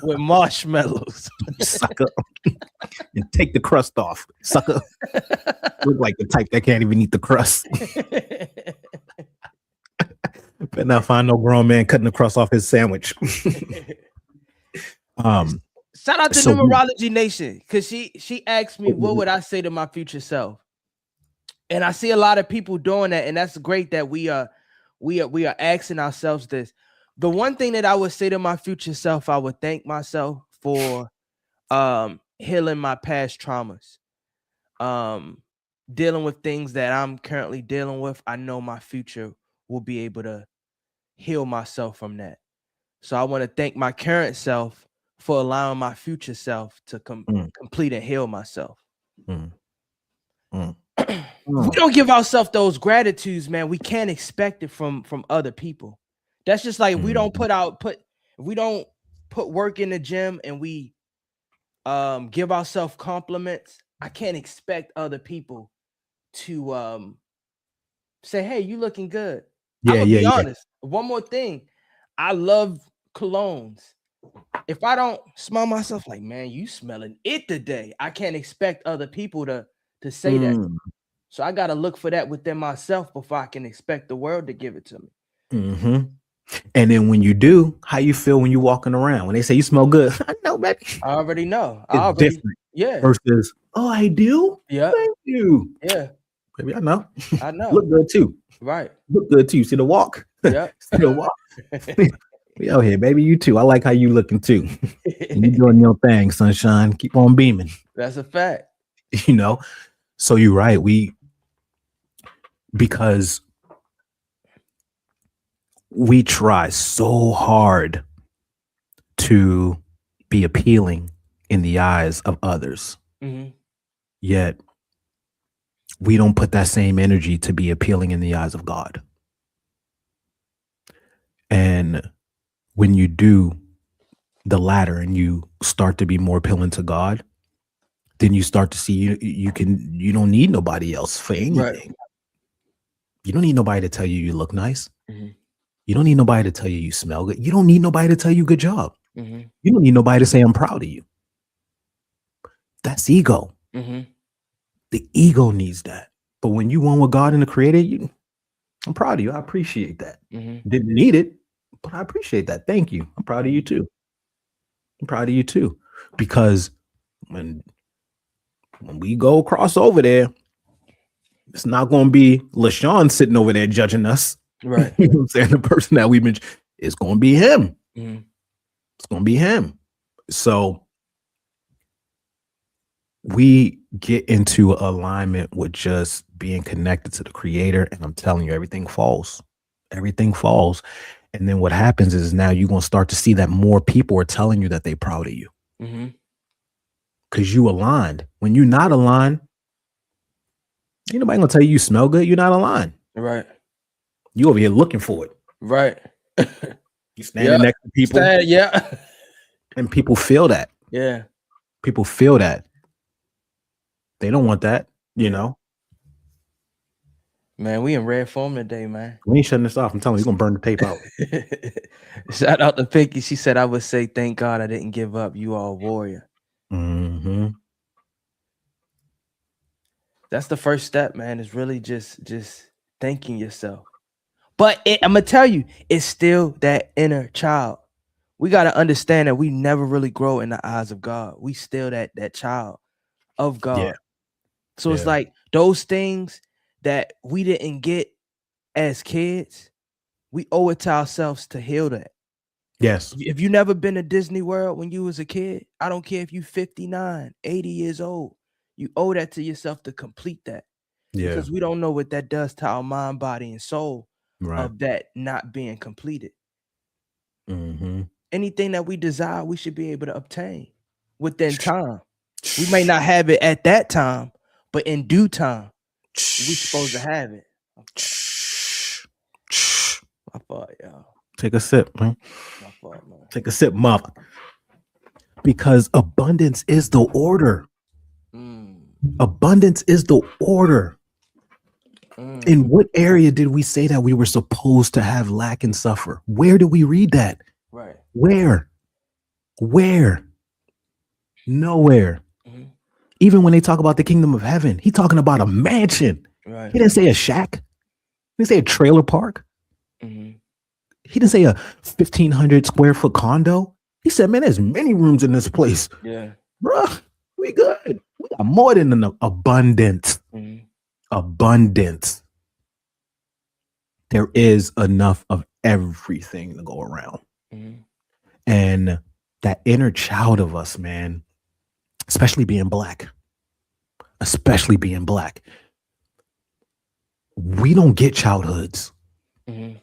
with marshmallows. sucker, and take the crust off, sucker. Look like the type that can't even eat the crust. Better not find no grown man cutting the crust off his sandwich. Shout out to Numerology Nation, because she asked me what would I say to my future self, and I see a lot of people doing that, and that's great that we are asking ourselves this. The one thing that I would say to my future self, I would thank myself for healing my past traumas, dealing with things that I'm currently dealing with. I know my future will be able to heal myself from that. So I want to thank my current self for allowing my future self to complete and heal myself. We don't give ourselves those gratitudes, man. We can't expect it from other people. That's just like we don't we don't put work in the gym and we give ourselves compliments. I can't expect other people to say, hey, you looking good. I'm gonna be honest. One more thing. I love colognes. If I don't smell myself like, man, you smelling it today, I can't expect other people to say that. So I got to look for that within myself before I can expect the world to give it to me. And then when you do, how you feel when you walking around? When they say you smell good, I know, baby. I already know. It's different. Yeah. Versus, oh, I do? Yeah. Thank you. Yeah. Maybe I know. I know. Look good too. Right. Look good too. See the walk? Yep. See the walk? We out here, baby. You too. I like how you looking too. You doing your thing, sunshine. Keep on beaming. That's a fact. You know? So you're right. Because we try so hard to be appealing in the eyes of others. Mm-hmm. Yet we don't put that same energy to be appealing in the eyes of God. And when you do the latter and you start to be more appealing to God, then you start to see you don't need nobody else for anything. Right. You don't need nobody to tell you look nice. Mm-hmm. You don't need nobody to tell you smell good. You don't need nobody to tell you good job. Mm-hmm. You don't need nobody to say I'm proud of you. That's ego. Mm-hmm. The ego needs that. But when you one with God and the Creator, I'm proud of you. I appreciate that. Mm-hmm. Didn't need it, but I appreciate that. Thank you. I'm proud of you too. I'm proud of you too. Because when we go across over there, it's not going to be LaShawn sitting over there judging us. Right. You know what I'm saying? The person that it's going to be him. Mm-hmm. It's going to be him. So we get into alignment with just being connected to the Creator. And I'm telling you, everything falls. Everything falls. And then what happens is now you're going to start to see that more people are telling you that they're proud of you. Mm-hmm. Because you aligned. When you're not aligned, ain't nobody gonna tell you smell good. You're not aligned. Right. You over here looking for it. Right. You standing next to people. And people feel that. Yeah. People feel that. They don't want that, you know. Man, we in red form today, man. We ain't shutting this off. I'm telling you, we're gonna burn the tape out. Shout out to Pinky. She said, I would say, thank God I didn't give up. You are a warrior. Mm-hmm. That's the first step, man, is really just thanking yourself. But I'm going to tell you, it's still that inner child. We got to understand that we never really grow in the eyes of God. We still that child of God. Yeah. So it's like those things that we didn't get as kids, we owe it to ourselves to heal that. Yes. If you never been to Disney World when you was a kid, I don't care if you 59, 80 years old. You owe that to yourself to complete that. Yeah. Because we don't know what that does to our mind, body, and soul of that not being completed. Mm-hmm. Anything that we desire, we should be able to obtain within time. We may not have it at that time, but in due time, we're supposed to have it. My fault, y'all. Take a sip, man. My fault, man. Take a sip, mother. Because abundance is the order. Abundance is the order. In what area did we say that we were supposed to have lack and suffer? Where did we read that? Right. Where? Nowhere. Mm-hmm. Even when they talk about the kingdom of heaven, he talking about a mansion. Right. He didn't say a shack. He didn't say a trailer park. Mm-hmm. He didn't say a 1,500 square foot condo. He said, man, there's many rooms in this place. Yeah. Bruh, we good. We got more than enough. Abundance. Mm-hmm. Abundance. There is enough of everything to go around. Mm-hmm. And that inner child of us, man, especially being black, we don't get childhoods. Mm-hmm.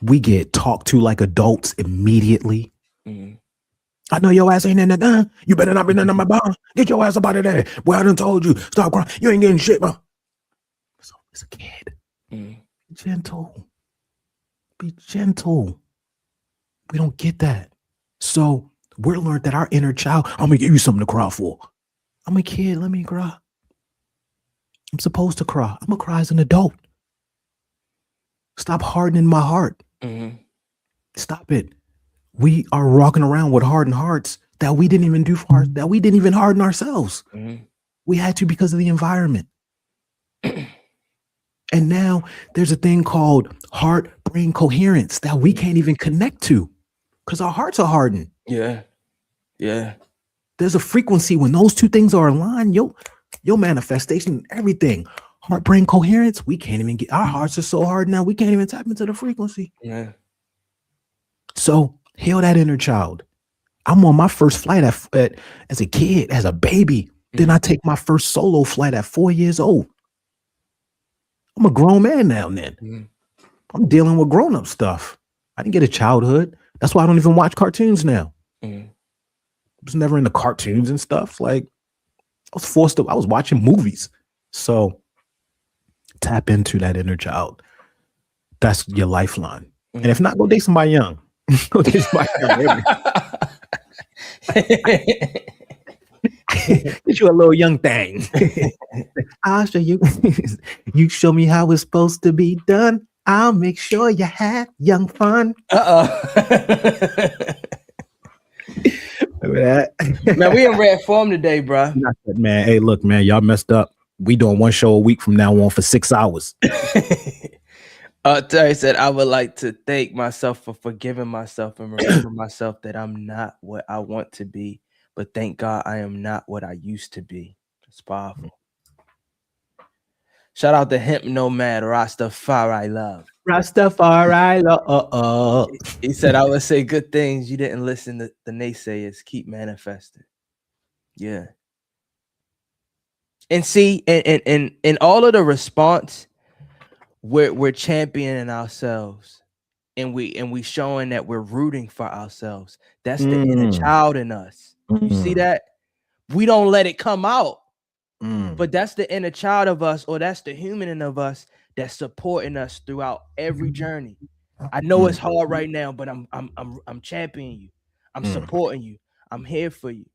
We get talked to like adults immediately. Mm-hmm. I know your ass ain't in that. You better not be in my bar. Get your ass up out of there. Boy, I done told you. Stop crying. You ain't getting shit, bro. So it's a kid. Mm-hmm. Be gentle. We don't get that. So we're learned that our inner child, I'm going to give you something to cry for. I'm a kid. Let me cry. I'm supposed to cry. I'm going to cry as an adult. Stop hardening my heart. Mm-hmm. Stop it. We are walking around with hardened hearts that we didn't even do for that we didn't even harden ourselves. Mm-hmm. We had to because of the environment. And now there's a thing called heart-brain coherence that we can't even connect to because our hearts are hardened. Yeah. Yeah. There's a frequency when those two things are aligned. Your manifestation, everything. Heart brain coherence. We can't even get, our hearts are so hard now. We can't even tap into the frequency. Yeah. So heal that inner child. I'm on my first flight as a kid, as a baby. Then I take my first solo flight at 4 years old. I'm a grown man now. Then I'm dealing with grown-up stuff. I didn't get a childhood. That's why I don't even watch cartoons now. I was never into cartoons and stuff. Like, I was watching movies. So tap into that inner child. That's your lifeline. And if not, go date somebody young. Go date somebody young. Get you a little young thing. I'll show you. You show me how it's supposed to be done. I'll make sure you have young fun. Man, we in red form today, bro. Man, hey, look, man, y'all messed up. We doing one show a week from now on for 6 hours. Terry said, I would like to thank myself for forgiving myself and remember myself that I'm not what I want to be, but thank God I am not what I used to be. It's powerful. Shout out to Hemp Nomad, Rastafari Love. Rastafari Love. He said, I would say good things. You didn't listen to the naysayers. Keep manifesting. Yeah. And see, in all of the response, we're championing ourselves, and we showing that we're rooting for ourselves. That's the inner child in us. You see that? We don't let it come out, but that's the inner child of us, or that's the human in of us that's supporting us throughout every journey. I know it's hard right now, but I'm championing you. I'm supporting you. I'm here for you.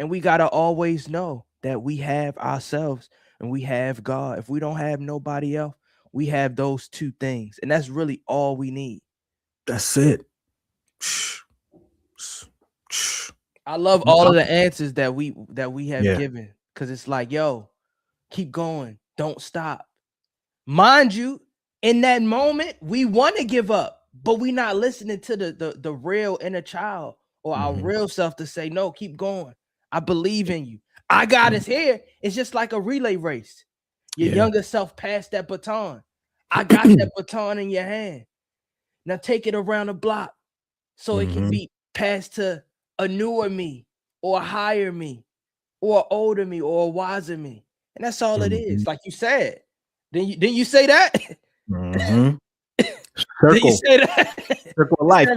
And we gotta always know that we have ourselves and we have God. If we don't have nobody else, we have those two things, and that's really all we need. That's it. I love all of the answers that we have given, because it's like, yo, keep going, don't stop. Mind you, in that moment, we want to give up, but we not listening to the real inner child or our real self to say, no, keep going. I believe in you. I got us here. It's just like a relay race. Your younger self passed that baton. I got that baton in your hand. Now take it around the block so it can be passed to a newer me, or a higher me, or older me, or a wiser me. And that's all it is. Like you said. Didn't you say that? Circle. Did you say that? Circle of life.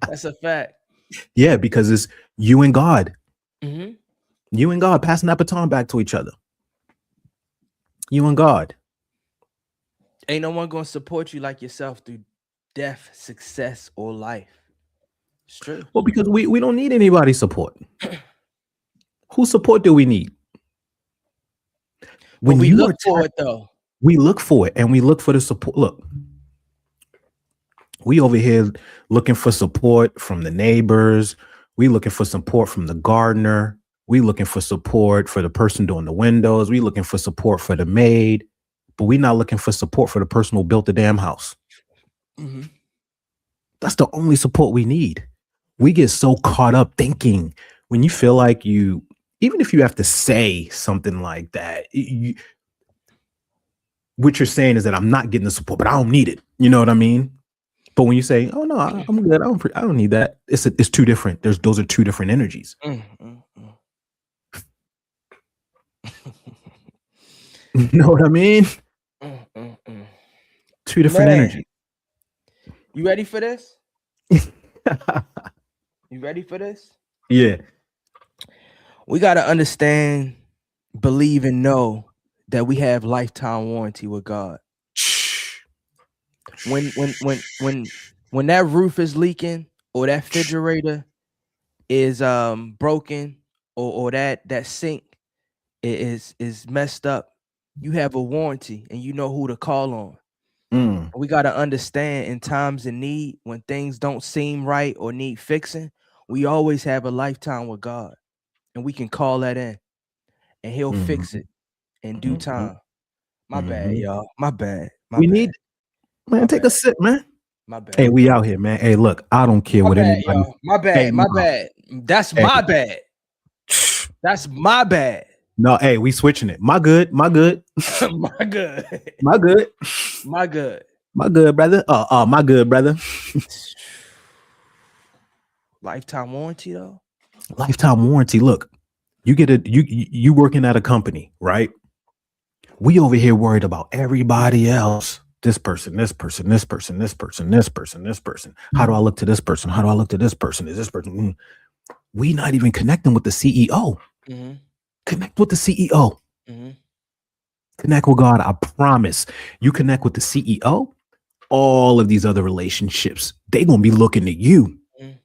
That's a fact. Yeah, because it's you and God. You and God passing that baton back to each other. You and God. Ain't no one gonna support you like yourself through death, success, or life. It's true. Well, because we don't need anybody's support. Whose support do we need? When we look for it, though. We look for it, and we look for the support. Look, we over here looking for support from the neighbors. We looking for support from the gardener. We looking for support for the person doing the windows. We looking for support for the maid, but we not looking for support for the person who built the damn house. That's the only support we need. We get so caught up thinking, when you feel like even if you have to say something like that, what you're saying is that I'm not getting the support, but I don't need it. You know what I mean? But when you say, "Oh no, I'm good. I don't need that," it's two different. Those are two different energies. You know what I mean? Two different energies. You ready for this? You ready for this? Yeah. We got to understand, believe, and know that we have lifetime warranty with God. When that roof is leaking, or that refrigerator is broken, or that sink is messed up, you have a warranty and you know who to call on. We got to understand, in times of need, when things don't seem right or need fixing, we always have a lifetime with God, and we can call that in, and he'll fix it in due time. My bad, y'all. My bad. Man, take a sip, man. My bad. Hey, we out here, man. Hey, look, I don't care what anybody. Yo. My bad. Hey, my no. bad. That's my bad. That's my bad. No, hey, we switching it. My good. my good. My good. My good. My good, brother. My good, brother. Lifetime warranty though. Lifetime warranty. Look, you get you working at a company, right? We over here worried about everybody else. This person. How do I look to this person? How do I look to this person? Is this person? We not even connecting with the CEO. Mm-hmm. Connect with the CEO. Mm-hmm. Connect with God. I promise. You connect with the CEO, all of these other relationships, they're going to be looking at you. Mm-hmm.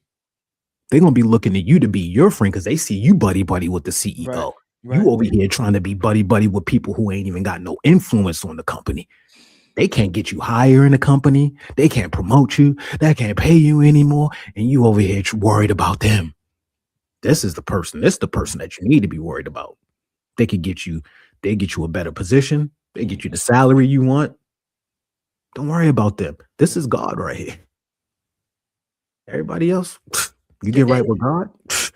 They're going to be looking at you to be your friend because they see you buddy with the CEO. Right. You over here trying to be buddy with people who ain't even got no influence on the company. They can't get you higher in the company. They can't promote you. They can't pay you anymore. And you over here worried about them. This is the person. This is the person that you need to be worried about. They get you a better position. They get you the salary you want. Don't worry about them. This is God right here. Everybody else, you get right with God.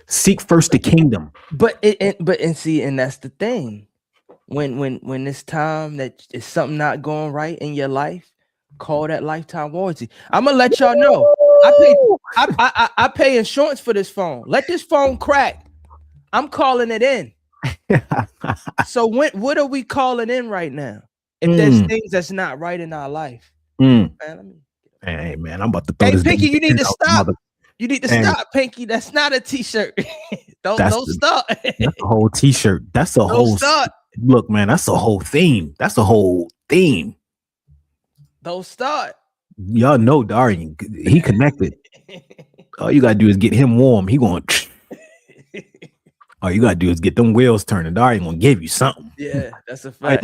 Seek first the kingdom. But that's the thing. When it's time that is something not going right in your life, call that lifetime warranty. I'm gonna let y'all know. I pay insurance for this phone. Let this phone crack. I'm calling it in. So what are we calling in right now? If there's things that's not right in our life, man, hey man, I'm about to throw this. Pinky, you need to stop. You need to stop, Pinky. That's not a t-shirt. don't stop. That's a whole t-shirt. That's a whole start. Look, man, that's a whole theme. That's a whole theme. Don't start. Y'all know Darian. He connected. All you gotta do is get him warm. He going. All you gotta do is get them wheels turning. Darian gonna give you something. Yeah, that's a fact.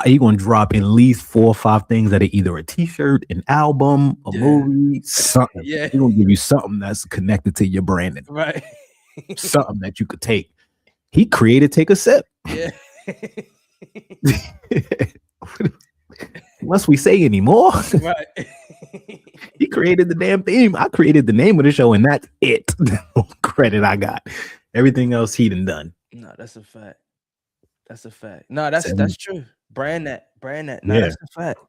He gonna drop at least 4 or 5 things that are either a t-shirt, an album, a movie, something. Yeah, he gonna give you something that's connected to your branding. Right. Something that you could take. He created Take a Sip. Yeah. Must we say anymore? Right. He created the damn theme. I created the name of the show, and that's it. Credit I got. Everything else he done. No, that's a fact. That's a fact. No, that's true. Brand that. No, that's a fact.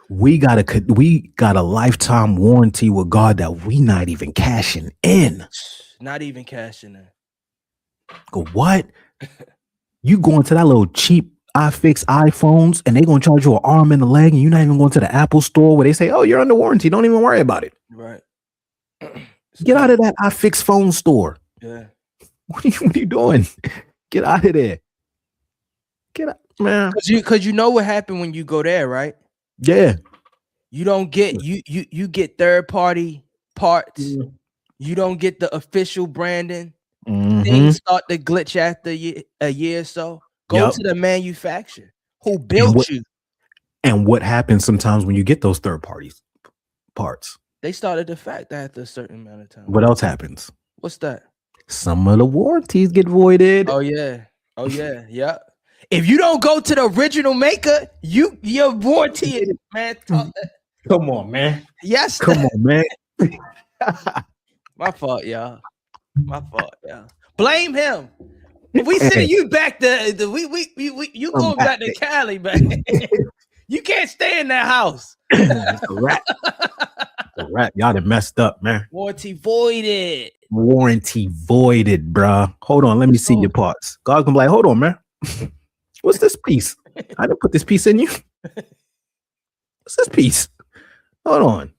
We got a lifetime warranty with God that we not even cashing in. Not even cashing in. Go what? You going to that little cheap iFix iPhones and they gonna charge you an arm and a leg, and you're not even going to the Apple store where they say, "Oh, you're under warranty. Don't even worry about it." Right. Get out of that iFix phone store. Yeah. What are you doing? Get out of there. Get out, man. Because you know what happened when you go there, right? Yeah. You don't get you get third party parts. Mm-hmm. You don't get the official branding. Mm-hmm. Things start to glitch after a year or so. Go to the manufacturer who built you. And what happens sometimes when you get those third parties parts? They start to defect after a certain amount of time. What else happens? What's that? Some of the warranties get voided. Oh yeah. Yeah. If you don't go to the original maker, your warranty, man. Come on, man. Yes. Come on, man. My fault, y'all. Blame him. We sending you back to you going back to Cali, man. You can't stay in that house. It's a wrap. Y'all done messed up, man. Warranty voided, bruh. Hold on, let me see your parts. God's gonna be like, hold on, man. What's this piece? I didn't put this piece in you. What's this piece? Hold on.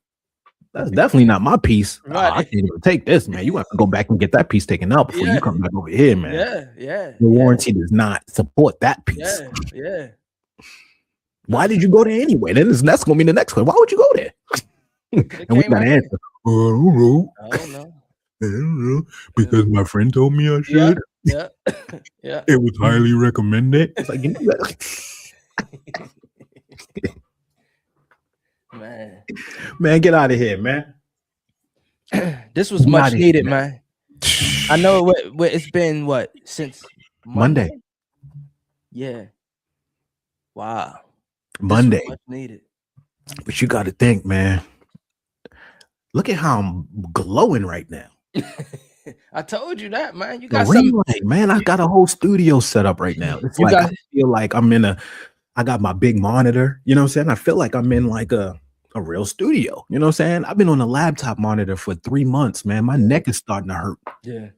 That's definitely not my piece. Right. I can't even take this, man. You have to go back and get that piece taken out before you come back over here, man. Yeah. The warranty does not support that piece. Yeah. Why did you go there anyway? Then that's going to be the next one. Why would you go there? And we got to answer. I don't know. Because my friend told me I should. Yeah. It was highly recommended. It's like, you know that. Man, get out of here, man. This was much needed, man. I know it's been since Monday. Yeah. Wow. Monday. Much needed. But you got to think, man. Look at how I'm glowing right now. I told you that, man. You The got ring some. light, man. I got a whole studio set up right now. It's You like got. I feel like I got my big monitor. You know what I'm saying? I feel like I'm in like a real studio. You know what I'm saying? I've been on a laptop monitor for 3 months, man. My neck is starting to hurt. Yeah.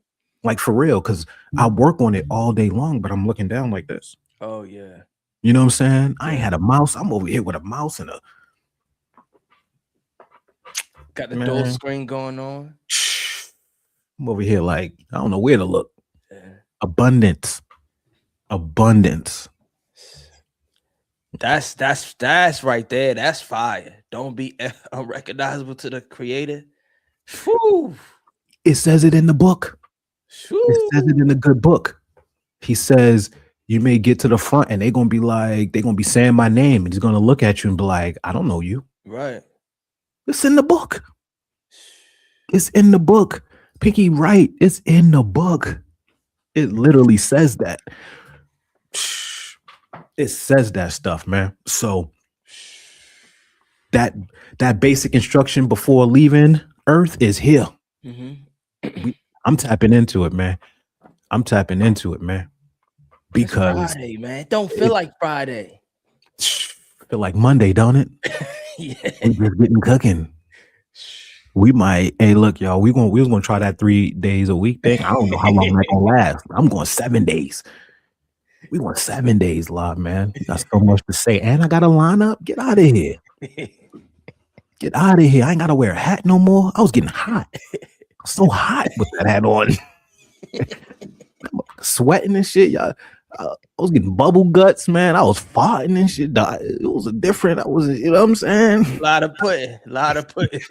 Like for real, because I work on it all day long, but I'm looking down like this. Oh yeah. You know what I'm saying? I ain't had a mouse. I'm over here with a mouse and got the dual screen going on. I'm over here like I don't know where to look. Yeah. Abundance. That's right there. That's fire. Don't be unrecognizable to the creator. Whew. It says it in the book. It says it in the good book. He says you may get to the front and they're gonna be saying my name, and he's gonna look at you and be like, I don't know you. Right. It's in the book. It's in the book. Pinky Wright, it's in the book. It literally says that. It says that stuff, man. So that basic instruction before leaving Earth is here. I'm tapping into it, man. Because Friday, man. Don't feel like Friday. Feel like Monday, don't it? Yeah. We just getting cooking. We might. Hey, look, y'all. We was gonna try that 3 days a week thing. I don't know how long that gonna last. I'm going 7 days. We want 7 days live, man. You got so much to say, and I got a lineup. Get out of here. Get out of here. I ain't gotta wear a hat no more. I was getting hot. So hot with that hat on. Sweating and shit, y'all. I was getting bubble guts, man. I was farting and shit. It was a different. You know what I'm saying? A lot of pudding.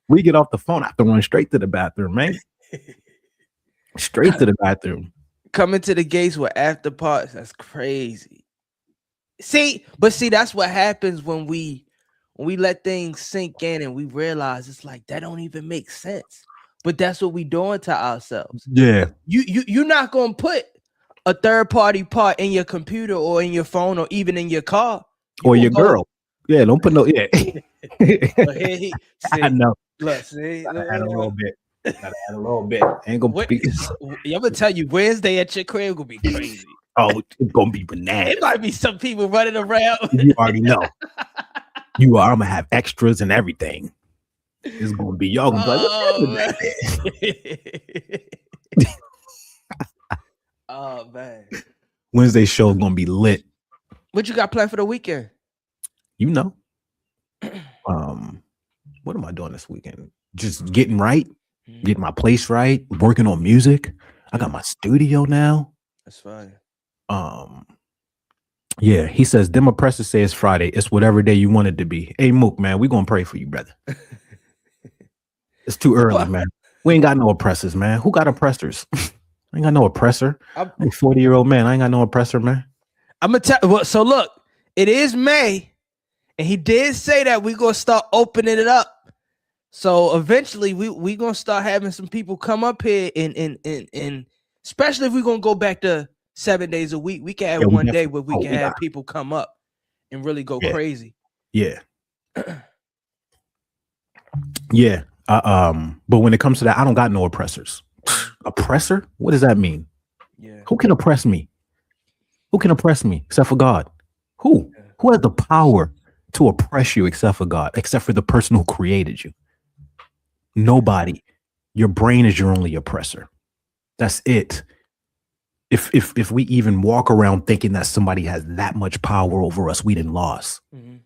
We get off the phone, I have to run straight to the bathroom, man. Straight to the bathroom. Coming to the gates with after parties. That's crazy. See, that's what happens when we let things sink in and we realize it's like that don't even make sense. But that's what we doing to ourselves. Yeah. You're not gonna put a third party part in your computer or in your phone or even in your car. Or your girl. Yeah, don't put no I know. Look, see, I had a little bit. Ain't gonna be. I'm gonna tell you, Wednesday at your crib gonna be crazy. Oh, it's gonna be bananas. It might be some people running around. You already know. I'm gonna have extras and everything. It's gonna be y'all gonna be like, oh man. Wednesday show is gonna be lit. What you got planned for the weekend? You know. What am I doing this weekend? Just getting right, getting my place right, working on music. I got my studio now. That's fine. Yeah, he says, them oppressors say it's Friday. It's whatever day you want it to be. Hey, Mook, man, we gonna pray for you, brother. It's too early, man. We ain't got no oppressors, man. Who got oppressors? I ain't got no oppressor. I'm a 40-year-old man. I ain't got no oppressor, man. I'm gonna tell. Well, so look, it is May, and he did say that we're gonna start opening it up. So eventually, we gonna start having some people come up here and especially if we're gonna go back to 7 days a week, we can have one day where we can have people come up and really go crazy. Yeah. Yeah. But when it comes to that, I don't got no oppressors. Oppressor? What does that mean? Yeah. Who can oppress me? Who can oppress me except for God? Who? Yeah. Who has the power to oppress you except for God, except for the person who created you? Nobody. Your brain is your only oppressor. That's it. If we even walk around thinking that somebody has that much power over us, we done lost. Mm-hmm.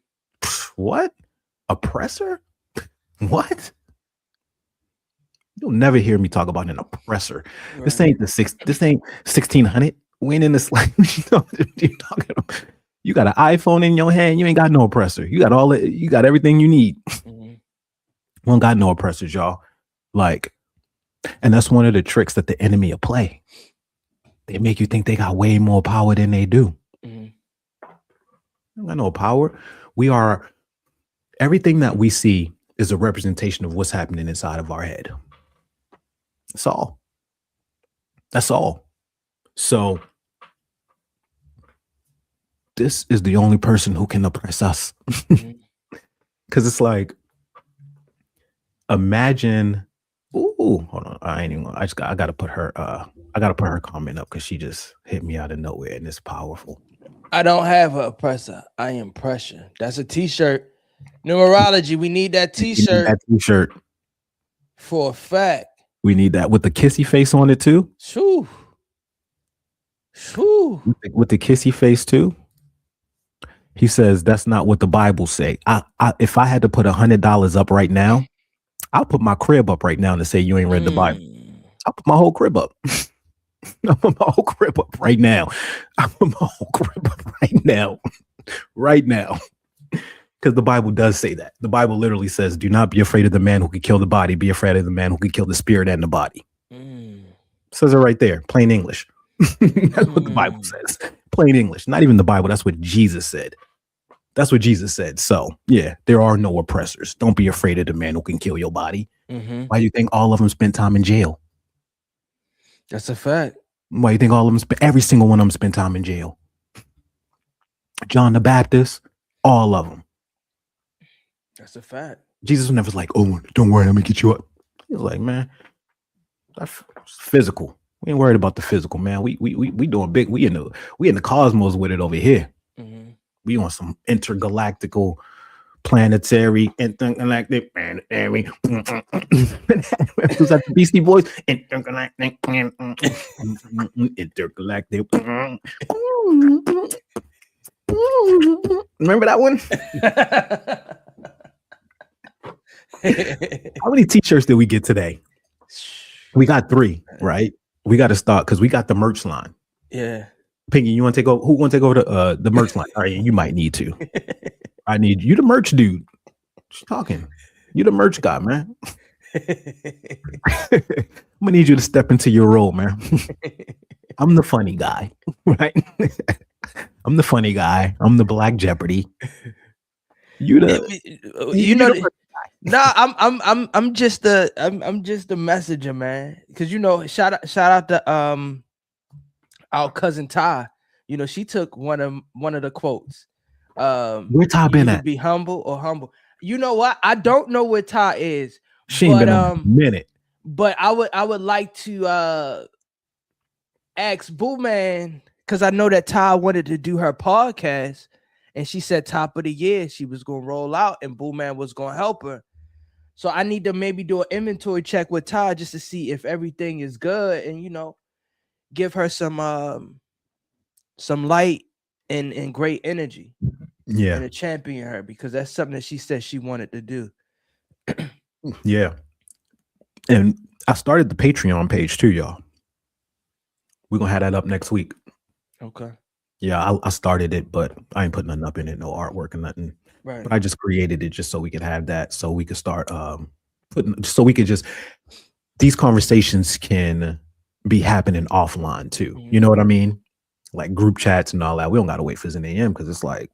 What? Oppressor? What? You'll never hear me talk about an oppressor. Right. This ain't 1600. We ain't in this like you talking about. You got an iPhone in your hand, you ain't got no oppressor. You got everything you need. Mm-hmm. We don't got no oppressors, y'all. Like, and that's one of the tricks that the enemy will play. They make you think they got way more power than they do. Mm-hmm. They don't got no power. We are, everything that we see is a representation of what's happening inside of our head. That's all. That's all. So this is the only person who can oppress us. Because it's like, imagine. Ooh, hold on. I ain't even. I gotta put her. I gotta put her comment up because she just hit me out of nowhere and it's powerful. I don't have an oppressor. I am pressure. That's a T-shirt. Numerology. We need that T-shirt. We need that T-shirt for a fact. We need that with the kissy face on it too. Shoo. Shoo. With the kissy face too. He says that's not what the Bible say. If I had to put $100 up right now, I'll put my crib up right now to say you ain't read the Bible. I'll put my whole crib up. I'll put my whole crib up right now. I'll put my whole crib up right now. Right now. Because the Bible does say that. The Bible literally says, do not be afraid of the man who could kill the body. Be afraid of the man who could kill the spirit and the body. Says it right there. Plain English. That's what the Bible says. Plain English. Not even the Bible. That's what Jesus said. That's what Jesus said. So, yeah, there are no oppressors. Don't be afraid of the man who can kill your body. Why do you think all of them spent time in jail? That's a fact. Why do you think all of them every single one of them spent time in jail? John the Baptist, all of them. That's a fact. Jesus never was like, oh, don't worry, I'm gonna get you up. He was like, man, that's physical. We ain't worried about the physical, man. We doing big. We in the cosmos with it over here. We on some intergalactical, planetary, intergalactic, planetary. Was that the Beastie Boys? Intergalactic, intergalactic. Remember that one? How many t-shirts did we get today? We got 3, right? We got to start because we got the merch line. Yeah. Pinky, you want to take over? Who want to take over the merch line? All right, you might need to. I need you, the merch dude. She's talking. You the merch guy, man. I'm gonna need you to step into your role, man. I'm the funny guy, right? I'm the funny guy. I'm the Black Jeopardy. You the no, I'm just the messenger, man. Because shout out to our cousin Ty. She took one of the quotes. Where Ty been at? Be humble or humble. You know what? I don't know where Ty is. She ain't been a minute. But I would like to ask Boo Man, because I know that Ty wanted to do her podcast, and she said top of the year she was gonna roll out, and Boo Man was gonna help her. So I need to maybe do an inventory check with Ty just to see if everything is good, and give her some light and great energy. Yeah, and to champion her, because that's something that she said she wanted to do. Yeah. And I started the Patreon page too, y'all. We're gonna have that up next week. Okay. Yeah, I started it, but I ain't putting nothing up in it, no artwork or nothing. Right. But I just created it just so we could have that, so we could start so we could just, these conversations can be happening offline too. You know what I mean? Like group chats and all that. We don't gotta wait for Zen AM because it's like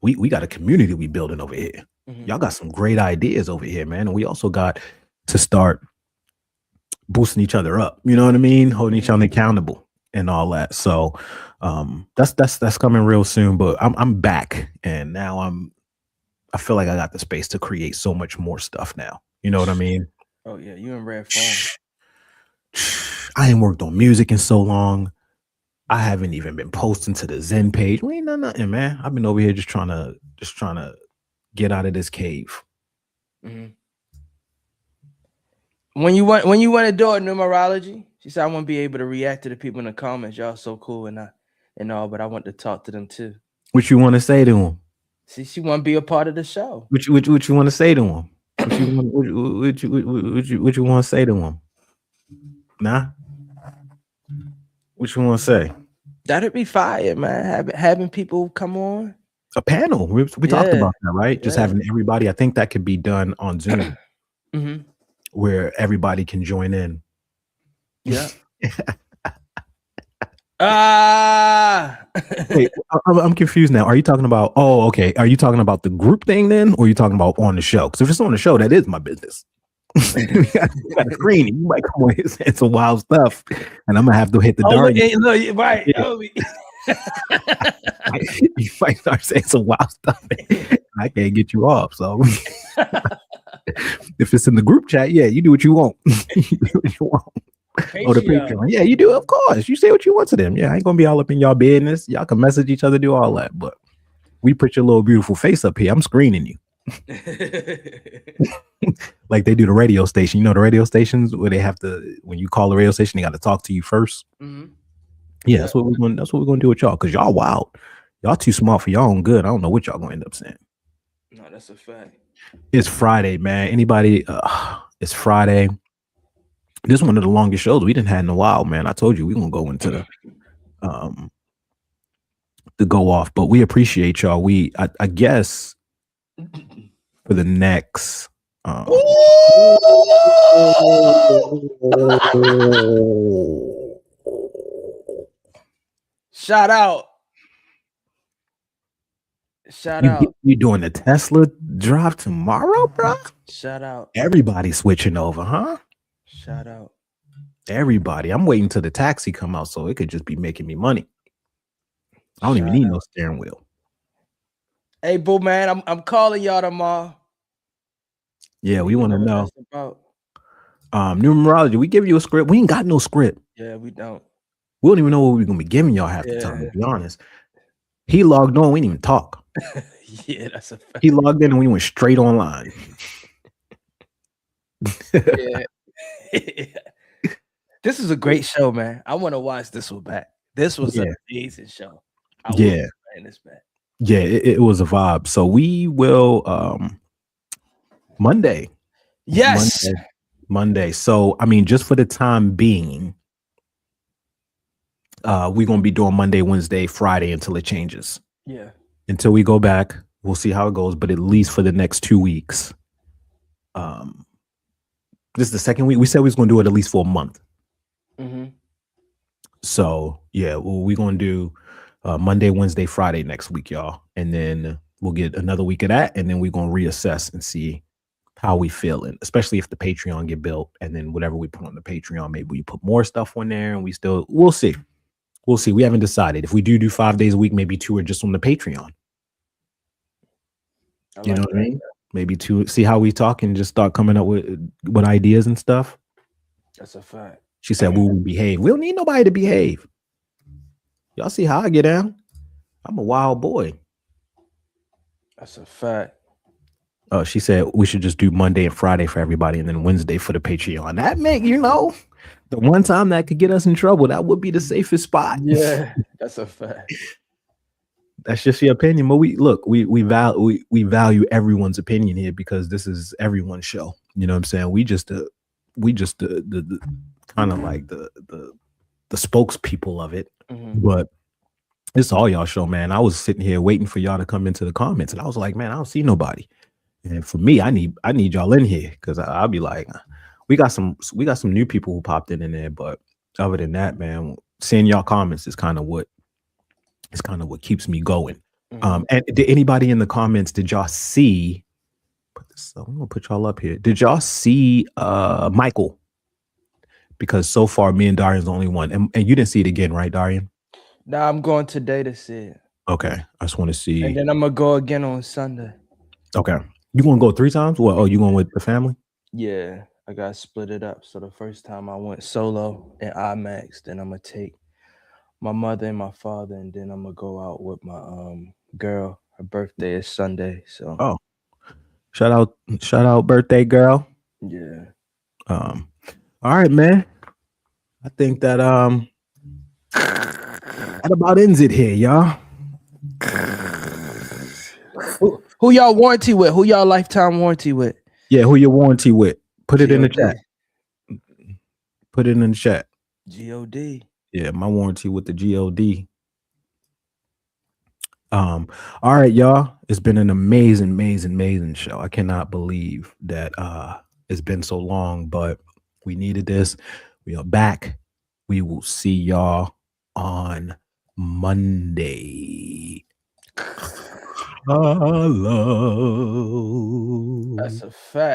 we got a community we building over here. Y'all got some great ideas over here, man. And we also got to start boosting each other up. You know what I mean? Holding each other accountable and all that. So that's coming real soon. But I'm back, and now I feel like I got the space to create so much more stuff now. You know what I mean? Oh yeah, you in red phone. I ain't worked on music in so long. I haven't even been posting to the Zen page. We ain't done nothing, man. I've been over here just trying to get out of this cave. When you want to do it, numerology, she said I want to be able to react to the people in the comments. Y'all so cool and all, but I want to talk to them too. What you want to say to them? See, she want to be a part of the show. What you want to say to them? What you want to say to them? Nah. What you want to say? That'd be fire, man. Having people come on a panel. We talked about that, right? Just having everybody. I think that could be done on Zoom, where everybody can join in. Yeah. Wait, I'm confused now. Are you talking about? Oh, okay. Are you talking about the group thing then, or are you talking about on the show? Because if it's on the show, that is my business. we got a screen. You might come on here saying some wild stuff, and I'm gonna have to hit the door. Look, right. Yeah. You might start saying some wild stuff. I can't get you off. So If it's in the group chat, yeah, you do what you want. You do what you want. Patreon. Oh, the Patreon. Yeah, you do. Of course. You say what you want to them. Yeah, I ain't going to be all up in y'all business. Y'all can message each other, do all that. But we put your little beautiful face up here. I'm screening you. Like they do the radio station. You know the radio stations where they have to, when you call the radio station, they got to talk to you first. Mm-hmm. Yeah, that's what we're going. That's what we're going to do with y'all. Because y'all wild. Y'all too smart for y'all own good. I don't know what y'all going to end up saying. No, that's a fact. It's Friday, man. Anybody? It's Friday. This is one of the longest shows we didn't have in a while, man. I told you we're gonna go into the go off, but we appreciate y'all. I guess for the next Shout out. You doing the Tesla drop tomorrow, bro? Shout out. Everybody switching over, huh? Shout out. Everybody. I'm waiting till the taxi come out so it could just be making me money. I don't even need no steering wheel. Hey, boo, man, I'm calling y'all tomorrow. Yeah, we want to know. Numerology. We give you a script. We ain't got no script. Yeah, we don't. We don't even know what we're gonna be giving y'all half the time, to be honest. He logged on, we didn't even talk. Yeah, that's a fact. He logged in and we went straight online. Yeah. This is a great show, man. I want to watch this one back. This was an amazing show. I will be playing this back. Yeah, it was a vibe. So we will Monday. Yes. Monday. So I mean, just for the time being, we're gonna be doing Monday, Wednesday, Friday until it changes. Yeah. Until we go back, we'll see how it goes. But at least for the next 2 weeks. This is the second week. We said we was gonna do it at least for a month. Mm-hmm. So yeah, well, we're gonna do Monday, Wednesday, Friday next week, y'all, and then we'll get another week of that, and then we're gonna reassess and see how we feeling, especially if the Patreon get built, and then whatever we put on the Patreon, maybe we put more stuff on there, and we'll see. We'll see. We haven't decided. If we do 5 days a week, maybe 2 are just on the Patreon. You know what I mean? Maybe 2. See how we talk and just start coming up with ideas and stuff. That's a fact. She said we will behave. We don't need nobody to behave. Y'all see how I get down? I'm a wild boy. That's a fact. She said we should just do Monday and Friday for everybody, and then Wednesday for the Patreon. That make the one time that could get us in trouble. That would be the safest spot. Yeah, that's a fact. That's just your opinion, but we value everyone's opinion here because this is everyone's show. You know what I'm saying? We just the kind of like the spokespeople of it. Mm-hmm. But it's all y'all show, man. I was sitting here waiting for y'all to come into the comments, and I was like, man, I don't see nobody. And for me, I need y'all in here because I'll be like, we got some new people who popped in there, but other than that, man, seeing y'all comments is kind of what keeps me going. Mm-hmm. And did anybody in the comments, did y'all see? I'm gonna put y'all up here. Did y'all see Michael? Because so far, me and Darian's the only one, and you didn't see it again, right, Darian? No, I'm going today to see it. Okay, I just want to see. And then I'm gonna go again on Sunday. Okay, you gonna go 3 times? What? Oh, you going with the family? Yeah, I gotta split it up. So the first time I went solo in IMAX, then I'm gonna take my mother and my father, and then I'm gonna go out with my girl. Her birthday is Sunday, so shout out birthday girl. Yeah. All right, man. I think that that about ends it here, y'all. Who y'all warranty with? Who y'all lifetime warranty with? Yeah, who your warranty with? Put it in the chat. Put it in the chat. God. Yeah, my warranty with the God. All right, y'all. It's been an amazing show. I cannot believe that it's been so long, but we needed this. We are back. We will see y'all on Monday. Hello. That's a fact.